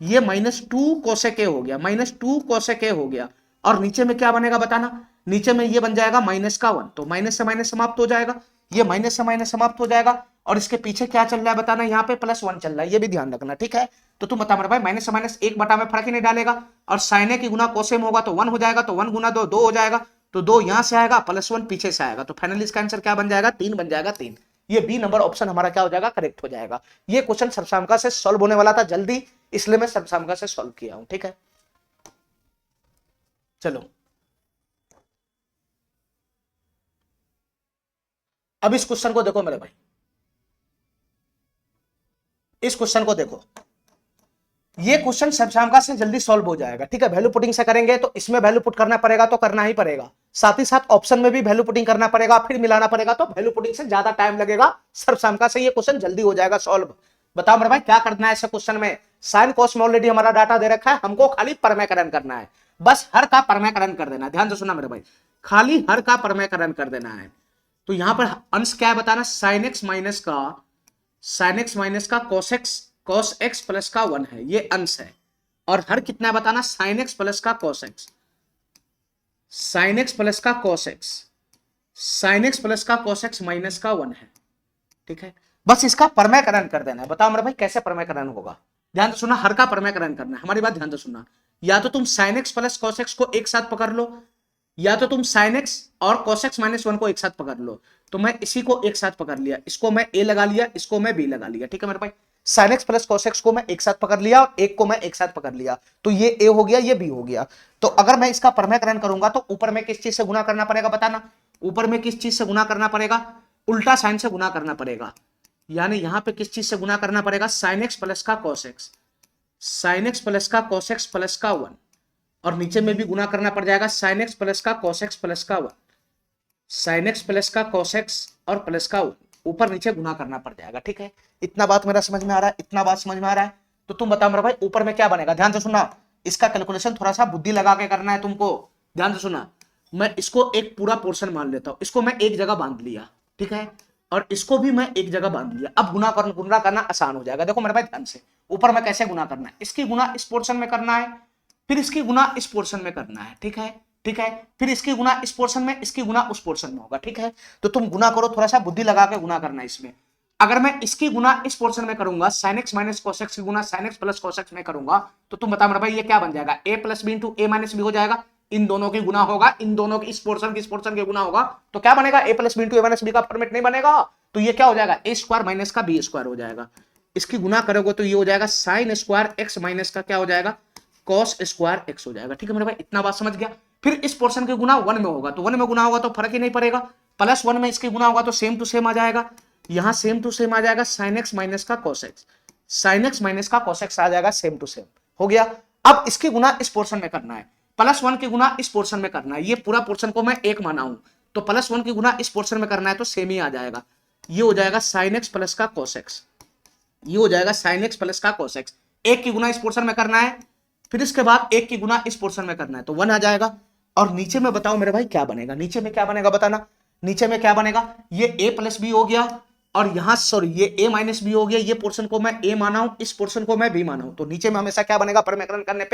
ये -2 कोसेक ए हो गया, -2 कोसेक ए हो गया, और नीचे में क्या बनेगा बताना, नीचे में ये बन जाएगा माइनस का 1, तो माइनस से माइनस समाप्त हो जाएगा, ये माइनस से माइनस समाप्त हो जाएगा, और इसके पीछे क्या चल रहा है बताना, यहाँ पे +1 चल रहा है, ये भी ध्यान रखना। ठीक है, तो तुम बता मेरे भाई, माइनस से माइनस 1/, में फर्क ही नहीं डालेगा, और साइने की गुना कोसे में होगा तो 1 हो जाएगा, तो 1 गुना 2 2 हो जाएगा, तो 2 यहां से आएगा, +1 पीछे से आएगा, तो फाइनली इसका आंसर क्या बन जाएगा, 3 बन जाएगा, 3। ये बी नंबर ऑप्शन हमारा क्या हो जाएगा, करेक्ट हो जाएगा। ये क्वेश्चन सर्वसामका से सॉल्व होने वाला था जल्दी, इसलिए मैं सर्वसामका से सॉल्व किया हूं। ठीक है, चलो अब इस क्वेश्चन को देखो मेरे भाई, इस क्वेश्चन को देखो, ये क्वेश्चन सर्वसामका से जल्दी सॉल्व हो जाएगा। ठीक है, वैल्यू पुटिंग से करेंगे तो इसमें वैल्यू पुट करना पड़ेगा, तो करना ही पड़ेगा, साथ ही साथ ऑप्शन में भी वैल्यू पुटिंग करना पड़ेगा, फिर मिलाना पड़ेगा, तो वैल्यू पुटिंग से ज्यादा टाइम लगेगा, सर्वसामका से ये क्वेश्चन जल्दी हो जाएगा सॉल्व। बताओ मेरे भाई क्या करना है ऐसे क्वेश्चन में, साइन कॉस में ऑलरेडी हमारा डाटा दे रखा है, हमको खाली परमेकरण करना है, बस हर का परमेकरण कर देना है। ध्यान से सुनना मेरे भाई, खाली हर का परमेकरण कर देना है। तो यहां पर अंश क्या है बताना, साइन एक्स माइनस का साइन एक्स माइनस का कॉस एक्स प्लस का 1 है, ये अंश है। और हर कितना है बताना, साइन एक्स प्लस का cos x, sine x plus का cos x, sine x plus का कॉस एक्स माइनस का 1 है, ठीक है। बस इसका परमयकरण कर देना है। बताओ मेरे भाई कैसे परमयकरण होगा, ध्यान से सुनना, हर का परमयकरण करना है, हमारी बात ध्यान से सुनना। या तो तुम sign x plus cos x को एक साथ पकड़ लो, या तो तुम साइन एक्स और कॉस एक्स माइनस 1 को एक साथ पकड़ लो। तो मैं इसी को एक साथ पकड़ लिया, इसको मैं ए लगा लिया, इसको मैं बी लगा लिया, ठीक है मेरे भाई। Sign x plus cos x को मैं एक साथ पकड़ लिया और एक को मैं एक साथ पकड़ लिया, तो ये ए हो गया, ये बी हो गया। तो अगर मैं इसका परमयकरण करूंगा तो ऊपर में किस चीज से गुना करना पड़ेगा बताना, ऊपर में किस चीज से गुना करना पड़ेगा, उल्टा साइन से गुना करना पड़ेगा। यानी यहां पे किस चीज से गुना करना पड़ेगा, साइन एक्स प्लस का cos x, sine x plus का कॉस एक्स प्लस का 1, और नीचे में भी गुना करना पड़ जाएगा साइन एक्स प्लस का कॉस एक्स प्लस का 1, साइन एक्स प्लस का कॉस एक्स और प्लस का 1, ऊपर नीचे गुना करना पड़ जाएगा, ठीक है। इतना बात मेरा समझ में आ रहा है, इतना बात समझ में आ रहा है। तो तुम बताओ मेरा भाई ऊपर में क्या बनेगा, ध्यान से सुनना, इसका कैलकुलेशन थोड़ा सा बुद्धि लगा के करना है तुमको, ध्यान से सुना। मैं इसको एक पूरा पोर्शन मान लेता हूं, इसको मैं एक जगह बांध लिया, ठीक है, और इसको भी मैं एक जगह बांध लिया। अब गुना करना आसान हो जाएगा। देखो मेरे भाई ध्यान से, ऊपर में कैसे गुना करना है, इसकी गुना इस पोर्शन में करना है, फिर इसकी गुना इस पोर्शन में करना है, ठीक है, ठीक है, फिर इसकी गुना इस पोर्शन में, इसकी गुना उस पोर्शन में होगा, ठीक है। तो तुम गुना करो, थोड़ा सा बुद्धि लगा के गुना करना है इसमें। अगर मैं इसकी गुना इस पोर्शन में करूंगा, sine x minus cos x की गुना sine x plus cos x में करूंगा, तो तुम बता मेरा भाई ये क्या बन जाएगा, A plus B into A minus B हो जाएगा। इन दोनों की गुना होगा, इन दोनों की इस पोर्शन के गुना होगा, तो क्या बनेगा, ए प्लस बी इंटू ए माइनस बी का फॉर्मेट नहीं बनेगा, तो ये क्या हो जाएगा, ए स्क्वायर माइनस का बी स्क्वायर हो जाएगा। इसकी गुना करोगे तो ये हो जाएगा साइन स्क्वायर एक्स माइनस का क्या हो जाएगा, कॉस स्क्वायर एक्स हो जाएगा, ठीक है मेरे भाई, इतना बात समझ गया। फिर इस पोर्शन के गुना 1 में होगा, तो 1 में गुना होगा तो फर्क ही नहीं पड़ेगा, प्लस 1 में इसके गुना होगा तो सेम टू सेम आ जाएगा, यहां सेम टू सेम आ जाएगा, साइन एक्स माइनस का cos x, sine x minus का कॉस एक्स आ जाएगा, सेम टू सेम हो गया। अब इसकी गुना इस पोर्शन में करना है, प्लस 1 की गुना इस पोर्शन में करना है, ये पूरा पोर्शन को मैं एक माना हूं, तो प्लस 1 की गुना इस पोर्शन में करना है तो सेम ही आ जाएगा, ये हो जाएगा साइन एक्स प्लस का कॉस एक्स, ये हो जाएगा साइन एक्स प्लस का कॉस एक्स। एक की गुना इस पोर्शन में करना है, फिर इसके बाद एक की गुना इस पोर्शन में करना है, तो 1 आ जाएगा। और नीचे में बताओ मेरे भाई क्या बनेगा, नीचे में क्या बनेगा बताना, नीचे में क्या बनेगा, ये a प्लस बी हो गया, और यहां सॉरी ये a माइनस बी हो गया, ये पोर्शन को मैं a माना हूं, इस पोर्शन को मैं b माना हूं, तो नीचे में हमेशा क्या बनेगा, परमयकरण करने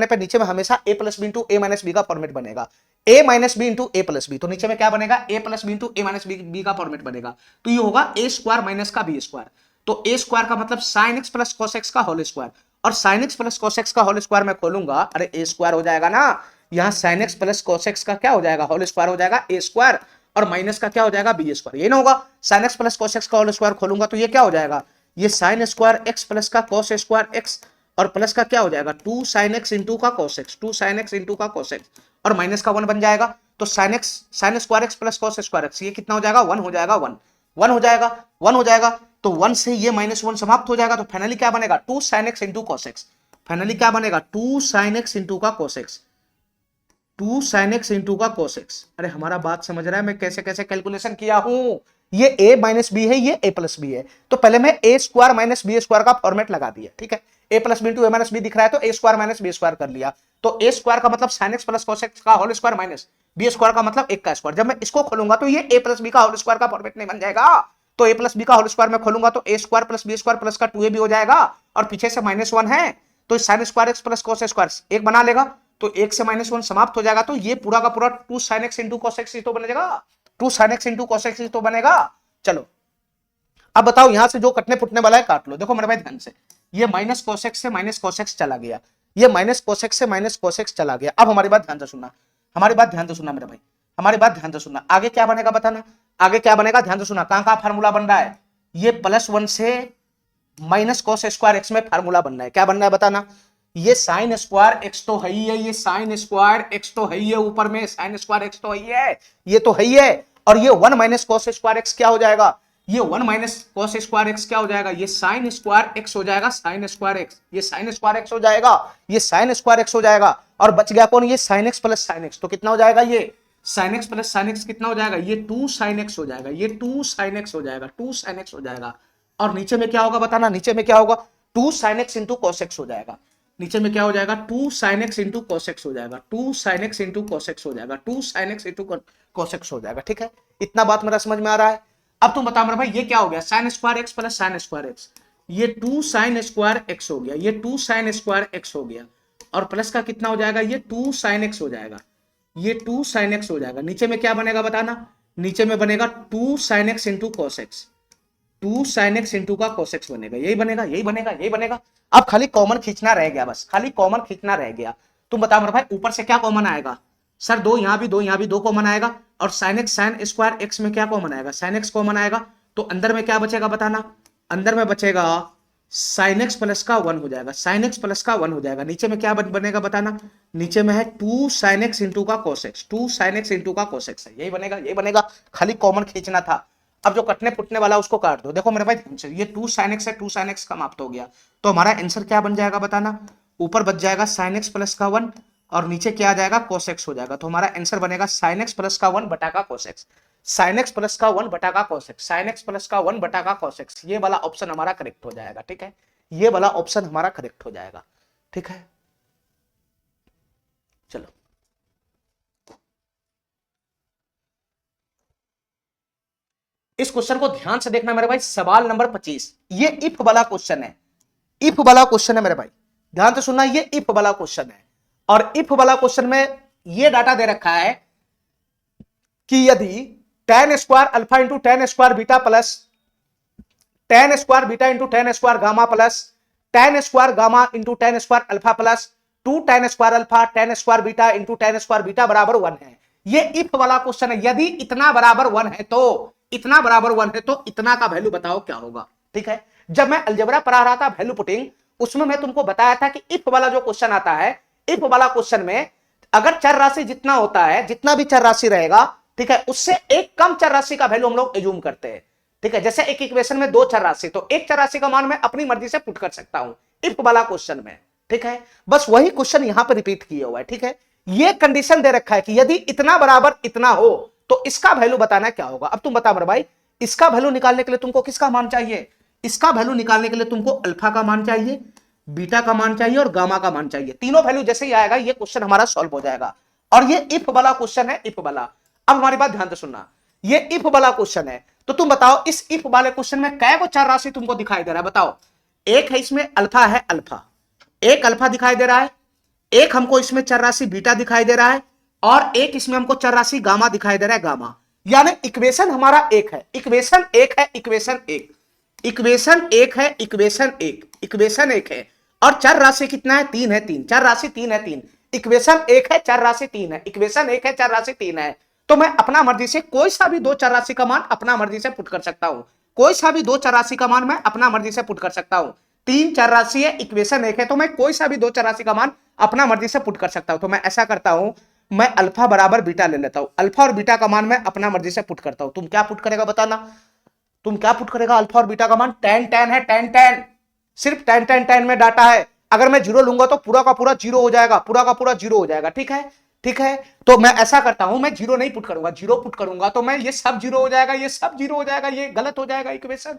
पे, नीचे में हमेशा a plus B into A minus B का फॉर्मेट बनेगा, a minus b into a plus b, तो नीचे में क्या बनेगा, a plus B into A minus B का फॉर्मेट बनेगा, तो ये होगा a स्क्वायर माइनस का बी स्क्वायर। तो a स्क्वायर का मतलब sine x plus cos x का होल स्क्वायर, और sine x plus cos x का होल स्क्वायर मैं खोलूंगा, अरे a स्क्वायर हो जाएगा ना, यहाँ sign x plus cos x का क्या हो जाएगा, होल स्क्वायर हो जाएगा a स्क्वायर, और माइनस का क्या हो जाएगा बी स्क्वायर, ये ना होगा, sign x plus cos x का होल स्क्वायर खोलूंगा तो ये क्या हो जाएगा, ये साइन स्क्वायर एक्स प्लस का कॉस स्क्वायर एक्स, और प्लस का क्या हो जाएगा 2 साइन एक्स इंटू का cos x, 2 sine x into का कॉस एक्स, और माइनस का 1 बन जाएगा, तो sine square x plus cos square x, ये कितना हो जाएगा 1 हो जाएगा, 1 हो जाएगा, 1 हो जाएगा, तो 1 से ये -1 समाप्त हो जाएगा, तो फाइनली क्या बनेगा 2 sine x into cos x, finally क्या बनेगा 2 साइन एक्स इंटू का cos x, 2 sine x into का कॉस एक्स। अरे हमारा बात समझ रहा है मैं कैसे कैसे कैलकुलेशन किया हूं, ये a माइनस बी है, ये a प्लस बी है, तो पहले मैं a square minus B square का फॉर्मेट लगा दिया, ठीक है, a plus B into A minus B दिख रहा है तो a square minus B square कर लिया, तो a स्क्वायर का मतलब sine x plus cos x का whole square minus B square का मतलब 1 का स्क्वायर। जब मैं इसको खोलूंगा तो ये a प्लस बी का होल स्क्वायर का फॉर्मेट नहीं बन जाएगा, तो a प्लस बी का होल स्क्वायर में खोलूंगा तो a square plus B square plus का 2ab हो जाएगा, और पीछे से -1 है तो sine square x plus cos square 1 बना लेगा, तो 1 से -1 समाप्त हो जाएगा, तो ये पूरा का पूरा 2 sine x into cos x तो बन जाएगा, 2 sine x into cos x तो बनेगा। चलो अब बताओ यहां से जो कटने फुटने वाला है काट लो। देखो मेरे भाई ध्यान से, ये माइनस कॉस एक्स से माइनस कॉस एक्स चला गया, ये माइनस कॉस एक्स से माइनस कॉस एक्स चला गया। अब हमारी बात ध्यान से सुनना, हमारी बात ध्यान से सुनना मेरे भाई, हमारी बात ध्यान से सुनना, आगे क्या बनेगा बताना, आगे क्या बनेगा ध्यान से सुनना, कहां कहां फार्मूला बन रहा है, ये +1 से माइनस कॉस स्क्वायर एक्स में फार्मूला बनना है, क्या बनना है बताना, ये साइन स्क्वायर एक्स तो है ही है, ये साइन स्क्वायर एक्स तो है ही है, ऊपर में साइन स्क्वायर एक्स तो है ही है, ये तो है ही है, और ये 1 माइनस कॉस स्क्वायर एक्स क्या हो जाएगा, ये 1 माइनस कॉस स्क्वायर एक्स क्या हो जाएगा, ये साइन स्क्वायर एक्स हो जाएगा, साइन स्क्वायर एक्स, ये साइन स्क्वायर एक्स हो जाएगा, ये साइन स्क्वायर एक्स हो जाएगा, और बच गया कौन, ये sign x plus sine x, तो कितना हो जाएगा, ये sign x plus sine x कितना हो जाएगा, ये 2 साइन एक्स हो जाएगा, ये 2 साइन एक्स हो जाएगा, 2 साइन एक्स हो जाएगा, और नीचे में क्या होगा बताना, नीचे में क्या होगा 2 sine x into cos x हो जाएगा, नीचे में क्या हो जाएगा 2 sine x into cos x हो जाएगा, 2 sine x into cos x हो जाएगा, 2 sine x into cos x हो जाएगा, ठीक है, इतना बात मेरा समझ में आ रहा है। अब तुम बता मेरे भाई ये क्या हो गया, sine square x plus sine square x, ये 2 साइन स्क्वायर एक्स हो गया, ये 2 साइन स्क्वायर एक्स हो गया, और प्लस का कितना हो जाएगा, ये 2 साइन एक्स हो जाएगा, ये 2 साइन एक्स हो जाएगा। नीचे में क्या बनेगा बताना, नीचे में बनेगा 2 sine x into cos x, 2 sine x into का cos x बनेगा, यही बनेगा, यही बनेगा, यही बनेगा। अब खाली कॉमन खींचना रह गया, बस खाली कॉमन खींचना रह गया। तुम बताओ मेरे भाई ऊपर से क्या कॉमन आएगा, सर दो यहां भी दो, यहां भी दो कॉमन आएगा, और sine x sine square x में क्या कॉमन आएगा, साइन एक्स कॉमन आएगा, तो अंदर में क्या बचेगा बताना, अंदर में बचेगा साइन एक्स प्लस का 1 हो जाएगा, साइन एक्स प्लस का 1 हो जाएगा। नीचे में क्या बनेगा बताना, नीचे में है 2 साइन एक्स इंटू का cos x, 2 sine x into का cos x है, यही बनेगा, यही बनेगा, खाली कॉमन खींचना था। अब जो कटने पुटने वाला उसको काट दो। देखो मेरे भाई ये 2 साइन एक्स है, 2 साइन एक्स समाप्त हो गया, तो हमारा आंसर क्या बन जाएगा बताना, ऊपर बच जाएगा साइन एक्स प्लस का 1 और नीचे क्या आ जाएगा cos x हो जाएगा, तो हमारा आंसर बनेगा साइन एक्स प्लस का 1 बटा का cos x, sign x plus का 1 बटा का cos x, sign x plus का 1 बटा का cos x, ये वाला ऑप्शन हमारा करेक्ट हो जाएगा। ठीक है, ये वाला ऑप्शन हमारा करेक्ट हो जाएगा। ठीक है, चलो इस क्वेश्चन को ध्यान से देखना मेरे भाई, सवाल नंबर 25, ये इफ वाला क्वेश्चन है, इफ वाला क्वेश्चन है मेरे भाई, ध्यान से सुनना, ये इफ वाला क्वेश्चन है। और इफ वाला क्वेश्चन में ये डाटा दे रखा है कि यदि tan square alpha into tan square beta plus tan square beta into tan square gamma plus tan square gamma into tan square alpha plus 2 tan square alpha tan square beta into tan square beta बराबर 1 है। ये इफ वाला क्वेश्चन है, यदि इतना बराबर 1 है तो, इतना बराबर 1 है तो इतना का वैल्यू बताओ क्या होगा। ठीक है, जब मैं अलजेब्रा पढ़ा रहा था वैल्यू पुटिंग, उसमें मैं तुमको बताया था कि इफ वाला जो क्वेश्चन आता है, इफ वाला क्वेश्चन में अगर चर राशि जितना होता है, जितना भी चर राशि रहेगा, ठीक है, उससे एक कम चर राशि का वैल्यू हम लोग एज्यूम करते हैं। ठीक है, जैसे एक इक्वेशन में 2 चर राशि, तो एक चर राशि का मान मैं अपनी मर्जी से पुट कर सकता हूं इफ वाला क्वेश्चन में। ठीक है, बस वही क्वेश्चन यहां पर रिपीट किया हुआ है। ठीक है, ये कंडीशन दे रखा है कि यदि इतना बराबर इतना हो तो इसका वैल्यू बताना क्या होगा। अब तुम बता मेरे भाई, इसका वैल्यू निकालने के लिए तुमको किसका मान चाहिए, इसका वैल्यू निकालने के लिए तुमको अल्फा का मान चाहिए, बीटा का मान चाहिए और गामा का मान चाहिए। तीनों वैल्यू जैसे ही आएगा ये क्वेश्चन हमारा सॉल्व हो जाएगा। और ये इफ वाला क्वेश्चन है, इफ वाला। अब हमारी बात ध्यान से सुनना, ये इफ वाला क्वेश्चन है, तो तुम बताओ इस इफ वाले क्वेश्चन में कै को चर राशि तुमको दिखाई दे रहा है, बताओ। एक है इसमें अल्फा है, अल्फा, एक अल्फा दिखाई दे रहा है, एक हमको इसमें चर राशि बीटा दिखाई दे रहा है, और एक इसमें हमको चर राशि गामा दिखाई दे रहा है, गामा। यानी इक्वेशन हमारा एक है, इक्वेशन एक है, इक्वेशन एक, इक्वेशन एक है, इक्वेशन एक, इक्वेशन एक है, और चर राशि कितना है, 3 है, 3, चर राशि 3 है, 3, इक्वेशन एक है, चर राशि 3 है, इक्वेशन एक है, चर राशि 3 है। तो मैं अपना मर्जी से कोई सा भी 2 चर राशि का मान अपना मर्जी से पुट कर सकता हूं, कोई सा भी 2 चर राशि का मान मैं अपना मर्जी से पुट कर सकता हूं। 3 चर राशि है, इक्वेशन एक है, तो मैं कोई सा भी 2 चर राशि का मान अपना मर्जी से पुट कर सकता हूं। तो मैं ऐसा करता हूं, मैं अल्फा बराबर बीटा ले लेता हूं, अल्फा और बीटा का मान मैं अपना मर्जी से पुट करता हूं। तुम क्या पुट करेगा बताना, तुम क्या पुट करेगा, अल्फा और बीटा का मान tan tan है, tan tan, सिर्फ tan tan tan में डाटा है। अगर मैं 0 लूंगा तो पूरा का पूरा 0 हो जाएगा, पूरा का पूरा 0 हो जाएगा। ठीक है, ठीक है, तो मैं ऐसा करता हूं, मैं 0 नहीं पुट करूंगा, 0 पुट करूंगा तो मैं ये सब 0 हो जाएगा, ये सब 0 हो जाएगा, ये गलत हो जाएगा इक्वेशन,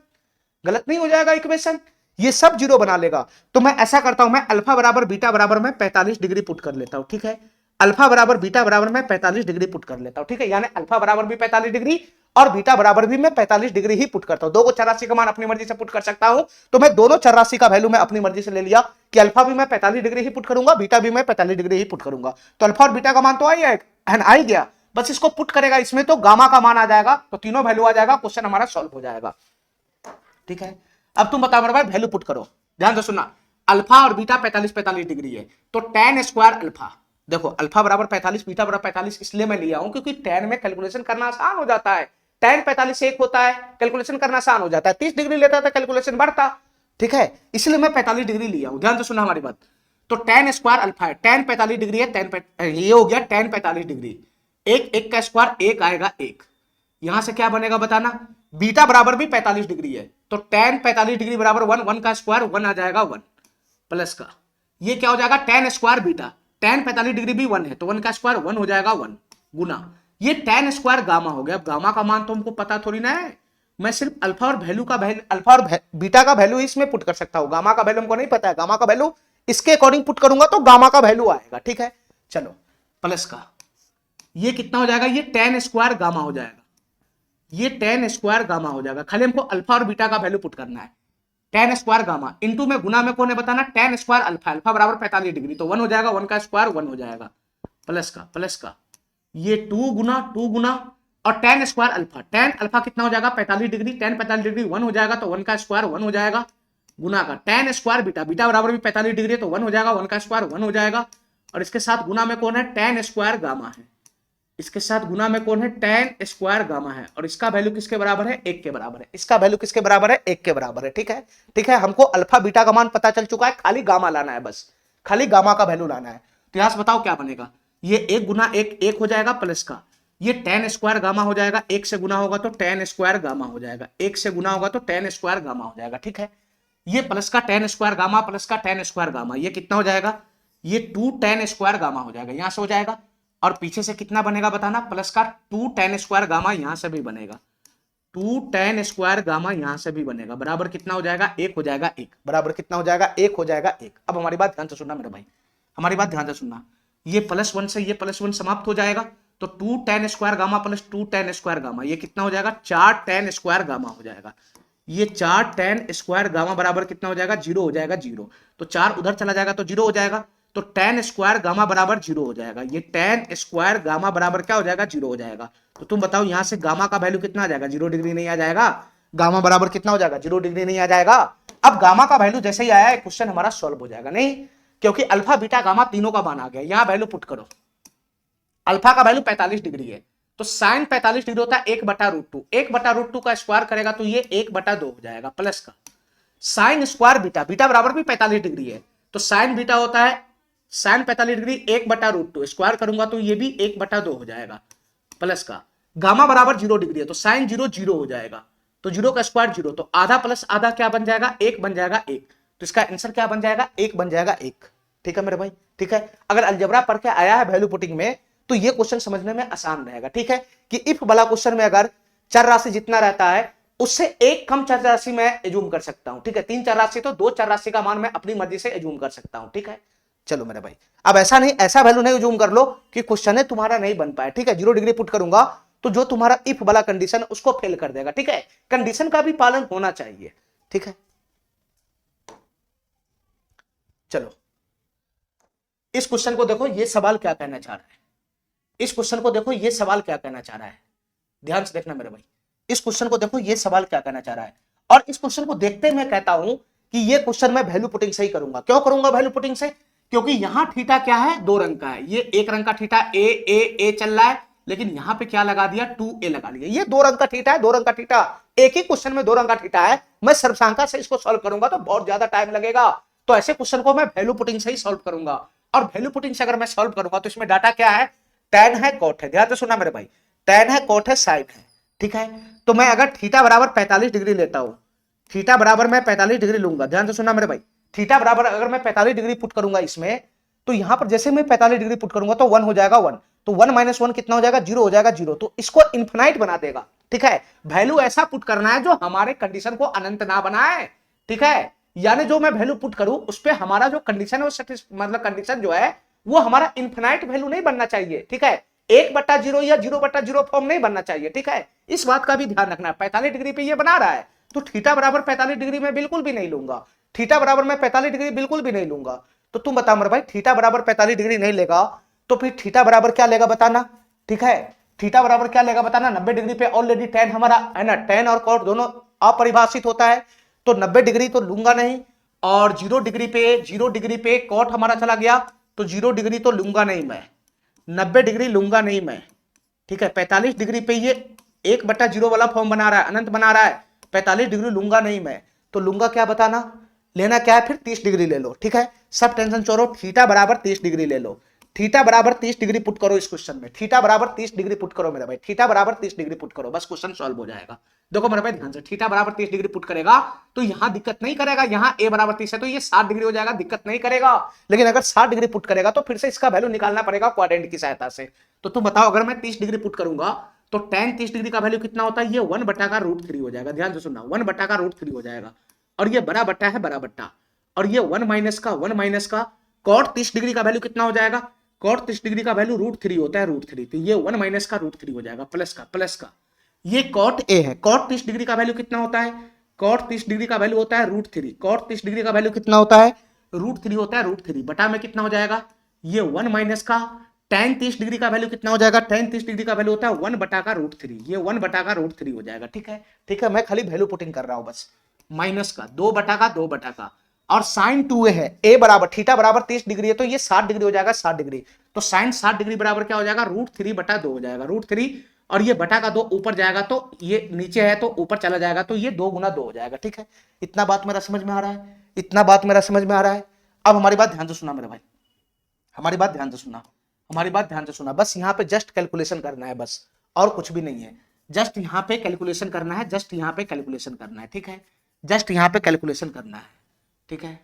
गलत नहीं हो जाएगा इक्वेशन, ये सब 0 बना लेगा। तो मैं ऐसा करता हूं, मैं अल्फा बराबर बीटा बराबर मैं 45 डिग्री पुट कर लेता हूं। ठीक है, अल्फा बराबर बीटा बराबर मैं 45 डिग्री पुट कर लेता हूं। ठीक है, यानी अल्फा बराबर भी 45 डिग्री और बीटा बराबर भी मैं 45 डिग्री ही पुट करता हूं। दो को चर राशि का मान अपनी मर्जी से पुट कर सकता हूं, तो मैं दोनों चर राशि का वैल्यू मैं अपनी मर्जी से ले लिया कि अल्फा भी मैं 45 डिग्री ही पुट करूंगा, बीटा भी मैं 45 डिग्री ही पुट करूंगा। तो अल्फा और बीटा का मान तो आई गया, बस इसको पुट करेगा इसमें तो गामा का मान आ जाएगा, तो तीनों वैल्यू आ जाएगा, क्वेश्चन हमारा सॉल्व हो जाएगा। ठीक है, अब तुम बताओ मेरे भाई वैल्यू पुट करो, ध्यान से सुनना। अल्फा और बीटा 45 डिग्री है, तो tan स्क्वायर अल्फा, देखो अल्फा बराबर 45, बीटा बराबर 45 इसलिए मैं लिया हूं क्योंकि tan में कैलकुलेशन करना आसान हो जाता है, tan 45 से 1 होता है, कैलकुलेशन करना आसान हो जाता है, 30 डिग्री लेता था कैलकुलेशन बढ़ता। ठीक है, इसलिए मैं 45 डिग्री लिया हूं, ध्यान से सुनना हमारी बात। तो tan स्क्वायर अल्फा है, tan 45 डिग्री है, ये हो गया tan 45 डिग्री, एक एक का स्क्वायर एक आएगा, एक, यहां से क्या बनेगा बताना, बीटा बराबर भी 45 डिग्री है, तो tan 45 डिग्री बराबर 1, 1 का स्क्वायर 1 आ जाएगा, 1 प्लस का ये क्या हो जाएगा tan square beta, tan 45 degree भी 1 है, तो 1 का स्क्वायर 1 हो जाएगा, 1 गुना ये tan स्क्वायर गामा हो गया। अब गामा का मान तो हमको पता थोड़ी ना है, मैं सिर्फ अल्फा और वैल्यू का अल्फा और बीटा का वैल्यू इसमें पुट कर सकता हूं, गामा का वैल्यू हमको नहीं पता है, गामा का वैल्यू इसके अकॉर्डिंग पुट करूंगा तो गामा का वैल्यू आएगा। ठीक है, चलो प्लस का ये कितना हो जाएगा, ये tan स्क्वायर गामा हो जाएगा, ये टेन स्क्वायर गामा हो जाएगा। खाली हमको अल्फा और बीटा का वैल्यू पुट करना है। टेन स्क्वायर गामा इंटू में गुना में कौन है बताना, टेन स्क्वायर अल्फा, अल्फा बराबर 45 डिग्री, तो 1 हो जाएगा, 1 का स्क्वायर 1 हो जाएगा, प्लस का ये 2 गुना और ten square alpha, tan alpha कितना हो जाएगा 45 डिग्री, टेन 45 डिग्री 1 हो जाएगा, तो 1 का स्क्वायर 1 हो जाएगा, गुना का टेन स्क्वायर बीटा, बीटा बराबर भी 45 डिग्री है तो 1 हो जाएगा, 1 का स्क्वायर 1 हो जाएगा, और इसके साथ गुना में कौन है, टेन स्क्वायर गामा है, इसके साथ गुना में कौन है, टेन स्क्वायर गामा है, और इसका वैल्यू किसके बराबर है, 1 के बराबर है, इसका वैल्यू किसके बराबर है, 1 के बराबर है। ठीक है, ठीक है, हमको अल्फा बीटा का मान पता चल चुका है, खाली गामा लाना है, बस खाली गामा का वैल्यू लाना है। तो यहां से बताओ क्या बनेगा, ये 1 गुना 1 1 हो जाएगा, प्लस का ये टेन स्क्वायर गामा हो जाएगा, 1 से गुना होगा तो टेन स्क्वायर गामा हो जाएगा, 1 से गुना होगा तो टेन स्क्वायर गामा हो जाएगा। ठीक है, ये प्लस का टेन स्क्वायर गामा प्लस का टेन स्क्वायर गामा, ये कितना हो जाएगा, ये 2 टेन स्क्वायर गामा हो जाएगा, यहां से हो जाएगा, और पीछे से कितना बनेगा बताना, प्लस का 2 टेन स्क्वायर गामा यहां से भी बनेगा, 2 टेन स्क्वायर गामा यहां से भी बनेगा, बराबर कितना हो जाएगा, 1 हो जाएगा, 1 बराबर कितना हो जाएगा, 1 हो जाएगा 1। अब हमारी बात ध्यान से सुनना मेरे भाई, हमारी बात ध्यान से सुनना, ये +1 से ये +1 समाप्त हो जाएगा, तो 2 ten square gamma plus 2 ten square gamma, ये कितना हो जाएगा, 4 टेन स्क्वायर गामा हो जाएगा, ये 4 टेन स्क्वायर गामा बराबर कितना हो जाएगा, 0 हो जाएगा, 0, तो 4 उधर चला जाएगा तो 0 हो जाएगा, तो टेन स्क्वायर गामा बराबर 0 हो जाएगा, ये टेन स्क्वायर गामा बराबर क्या हो जाएगा, 0 हो जाएगा। तो तुम बताओ यहां से गामा का वैल्यू कितना आ जाएगा, 0 डिग्री नहीं आ जाएगा, गामा बराबर कितना हो जाएगा, 0 डिग्री नहीं आ जाएगा। अब गामा का वैल्यू जैसे ही आया है क्वेश्चन हमारा सॉल्व हो जाएगा, नहीं क्योंकि अल्फा बीटा गामा तीनों का मान आ गया, यहां वैल्यू पुट करो, अल्फा का वैल्यू 45 डिग्री है, तो साइन 45 डिग्री होता है 1/√2, 1/√2 का स्क्वायर करेगा तो ये 1/2 हो जाएगा, प्लस का साइन स्क्वायर बीटा, बीटा बराबर भी 45 डिग्री है, तो साइन बीटा होता है साइन 45 डिग्री 1/√2, स्क्वायर करूंगा तो ये भी 1/2 हो जाएगा, प्लस का गामा बराबर 0 डिग्री है, तो साइन 0 0 हो जाएगा, तो 0 का स्क्वायर 0, तो आधा प्लस आधा क्या बन जाएगा, 1 बन जाएगा 1, तो इसका आंसर क्या बन जाएगा, 1 बन जाएगा 1। ठीक है मेरे भाई, ठीक है, अगर अलजेब्रा पढ़ के आया है वैल्यू पुटिंग में तो ये क्वेश्चन समझने में आसान रहेगा। ठीक है, कि इफ वाला क्वेश्चन में अगर चर राशि जितना रहता है उससे एक कम चर राशि मैं एज्यूम कर सकता हूं, ठीक है, 3 चर राशि तो 2 चर राशि का मान मैं अपनी मर्जी से एज्यूम कर सकता हूं। ठीक है, चलो मेरे भाई, अब ऐसा नहीं, ऐसा वैल्यू नहीं एज्यूम कर लो कि क्वेश्चन है तुम्हारा नहीं बन पाए। ठीक है, 0 डिग्री पुट करूंगा तो जो तुम्हारा इफ वाला कंडीशन उसको फेल कर देगा। ठीक है, कंडीशन का भी पालन होना चाहिए। ठीक है, चलो इस क्वेश्चन को देखो, ये सवाल क्या कहना चाह रहा है, इस क्वेश्चन को देखो, ये सवाल क्या कहना चाह रहा है, ध्यान से देखना मेरे भाई, इस क्वेश्चन को देखो, ये सवाल क्या कहना चाह रहा है, और इस क्वेश्चन को देखते मैं कहता हूं कि ये क्वेश्चन मैं वैल्यू पुटिंग से ही करूंगा। क्यों करूंगा वैल्यू पुटिंग से, क्योंकि यहां थीटा क्या है, 2 रंग का है, ये एक रंग का थीटा ए चल रहा है, लेकिन यहां पे क्या लगा दिया, 2a लगा लिया, ये 2 रंग का थीटा है, 2 रंग का थीटा, एक ही क्वेश्चन में 2 रंग का थीटा है, मैं सर्वसंख्या से इसको सॉल्व करूंगा तो बहुत ज्यादा टाइम लगेगा, तो ऐसे क्वेश्चन को मैं वैल्यू पुटिंग से ही सॉल्व करूंगा, और वैल्यू पुटिंग से अगर मैं सॉल्व करूंगा तो इसमें डाटा क्या है, tan है कॉट है, ध्यान से सुनना मेरे भाई, tan है कॉट है साइन है। ठीक है, तो मैं अगर थीटा बराबर 45 डिग्री लेता हूं, थीटा बराबर मैं 45 डिग्री लूंगा, ध्यान से सुनना मेरे भाई, थीटा बराबर अगर मैं 45 डिग्री पुट करूंगा इसमें, तो यहां पर जैसे मैं 45 डिग्री पुट करूंगा तो 1 हो जाएगा 1, तो 1 - 1 कितना हो जाएगा, 0 हो जाएगा 0, तो इसको इन्फिनाइट बना देगा। ठीक है, वैल्यू ऐसा पुट करना है जो हमारे कंडीशन को अनंत ना बनाए। ठीक है, यानी जो मैं वैल्यू पुट करूं उस पर हमारा जो कंडीशन है वो मतलब कंडीशन जो है वो हमारा इन्फिनाइट वैल्यू नहीं बनना चाहिए। ठीक है, 1/0 या 0/0 फॉर्म नहीं बनना चाहिए। ठीक है, इस बात का भी ध्यान रखना है। 45 डिग्री पे ये बना रहा है तो थीटा बराबर 45 डिग्री में बिल्कुल भी नहीं लूंगा, थीटा बराबर मैं 45 डिग्री बिल्कुल भी नहीं लूंगा। तो तुम बता मेरे भाई, थीटा बराबर 45 डिग्री नहीं लेगा तो फिर थीटा बराबर क्या लेगा बताना। ठीक है, थीटा बराबर क्या लेगा बताना, 90 डिग्री पे ऑलरेडी tan हमारा है ना, tan और cot दोनों अपरिभाषित होता है, तो 90 डिग्री तो लूंगा नहीं, और 0 डिग्री पे cot हमारा चला गया तो 0 डिग्री तो लूंगा नहीं मैं, 90 डिग्री लूंगा नहीं मैं। ठीक है, 45 डिग्री पे ये 1/0 वाला फॉर्म बना रहा है, अनंत बना रहा है, 45 डिग्री लूंगा नहीं मैं, तो लूंगा क्या बताना, लेना क्या है, फिर 30 डिग्री ले लो। ठीक है, सब टेंशन छोड़ो, थीटा बराबर 30 डिग्री ले लो, थीटा बराबर 30 डिग्री पुट करो इस क्वेश्चन में, थीटा बराबर 30 डिग्री पुट करो मेरे भाई, थीटा बराबर 30 डिग्री पुट करो, बस क्वेश्चन सॉल्व हो जाएगा। देखो मेरे भाई ध्यान से, थीटा बराबर 30 डिग्री पुट करेगा तो यहां दिक्कत नहीं करेगा, यहां a बराबर 30 है तो ये 60 डिग्री हो जाएगा, दिक्कत नहीं करेगा। लेकिन अगर 60 डिग्री पुट करेगा तो फिर से इसका वैल्यू निकालना पड़ेगा क्वाड्रेंट की सहायता से। तो तुम बताओ, अगर मैं 30 डिग्री पुट करूंगा तो tan 30 डिग्री का वैल्यू कितना होता है, ये 1/√3 हो जाएगा, ध्यान से सुनना, 1/√3 हो जाएगा, और ये बड़ा बट्टा है बड़ा बट्टा, और ये 1 माइनस का cot 30 डिग्री का वैल्यू कितना हो जाएगा, cot 30 डिग्री का वैल्यू √3 होता है, √3, तो ये 1 - का √3 हो जाएगा, प्लस का ये कॉट ए है। कॉट 30 डिग्री का वैल्यू कितना होता है? कॉट 30 डिग्री का वैल्यू होता है √3। कॉट 30 डिग्री का वैल्यू कितना होता है? √3 होता है। √3 बटा में कितना हो जाएगा? ये 1 माइनस का tan 30 डिग्री का वैल्यू कितना हो जाएगा? tan 30 डिग्री का वैल्यू होता है 1 बटा का √3। ये 1 बटा का √3 हो जाएगा। ठीक है, ठीक है, मैं खाली वैल्यू पुटिंग कर रहा हूं बस। माइनस का 2 बटा का 2 बटा का, और साइन 2a है। ए बराबर थीटा बराबर 30 डिग्री है, तो ये 60 डिग्री हो जाएगा। 60 डिग्री, तो साइन 60 डिग्री बराबर क्या हो जाएगा? √3 बटा 2 हो जाएगा। √3 और ये बटा का 2 ऊपर जाएगा तो ये नीचे है तो ऊपर चला जाएगा, तो ये 2 गुना 2 हो जाएगा। ठीक है, इतना बात मेरा समझ में आ रहा है? इतना बात मेरा समझ में आ रहा है? अब हमारी बात ध्यान से सुना मेरे भाई, हमारी बात ध्यान से सुना, हमारी बात ध्यान से सुना। बस यहाँ पे जस्ट कैलकुलेशन करना है, बस और कुछ भी नहीं है। जस्ट यहाँ पे कैलकुलेशन करना है, जस्ट यहाँ पे कैलकुलेशन करना है। ठीक है, जस्ट यहाँ पे कैलकुलेशन करना है। ठीक है,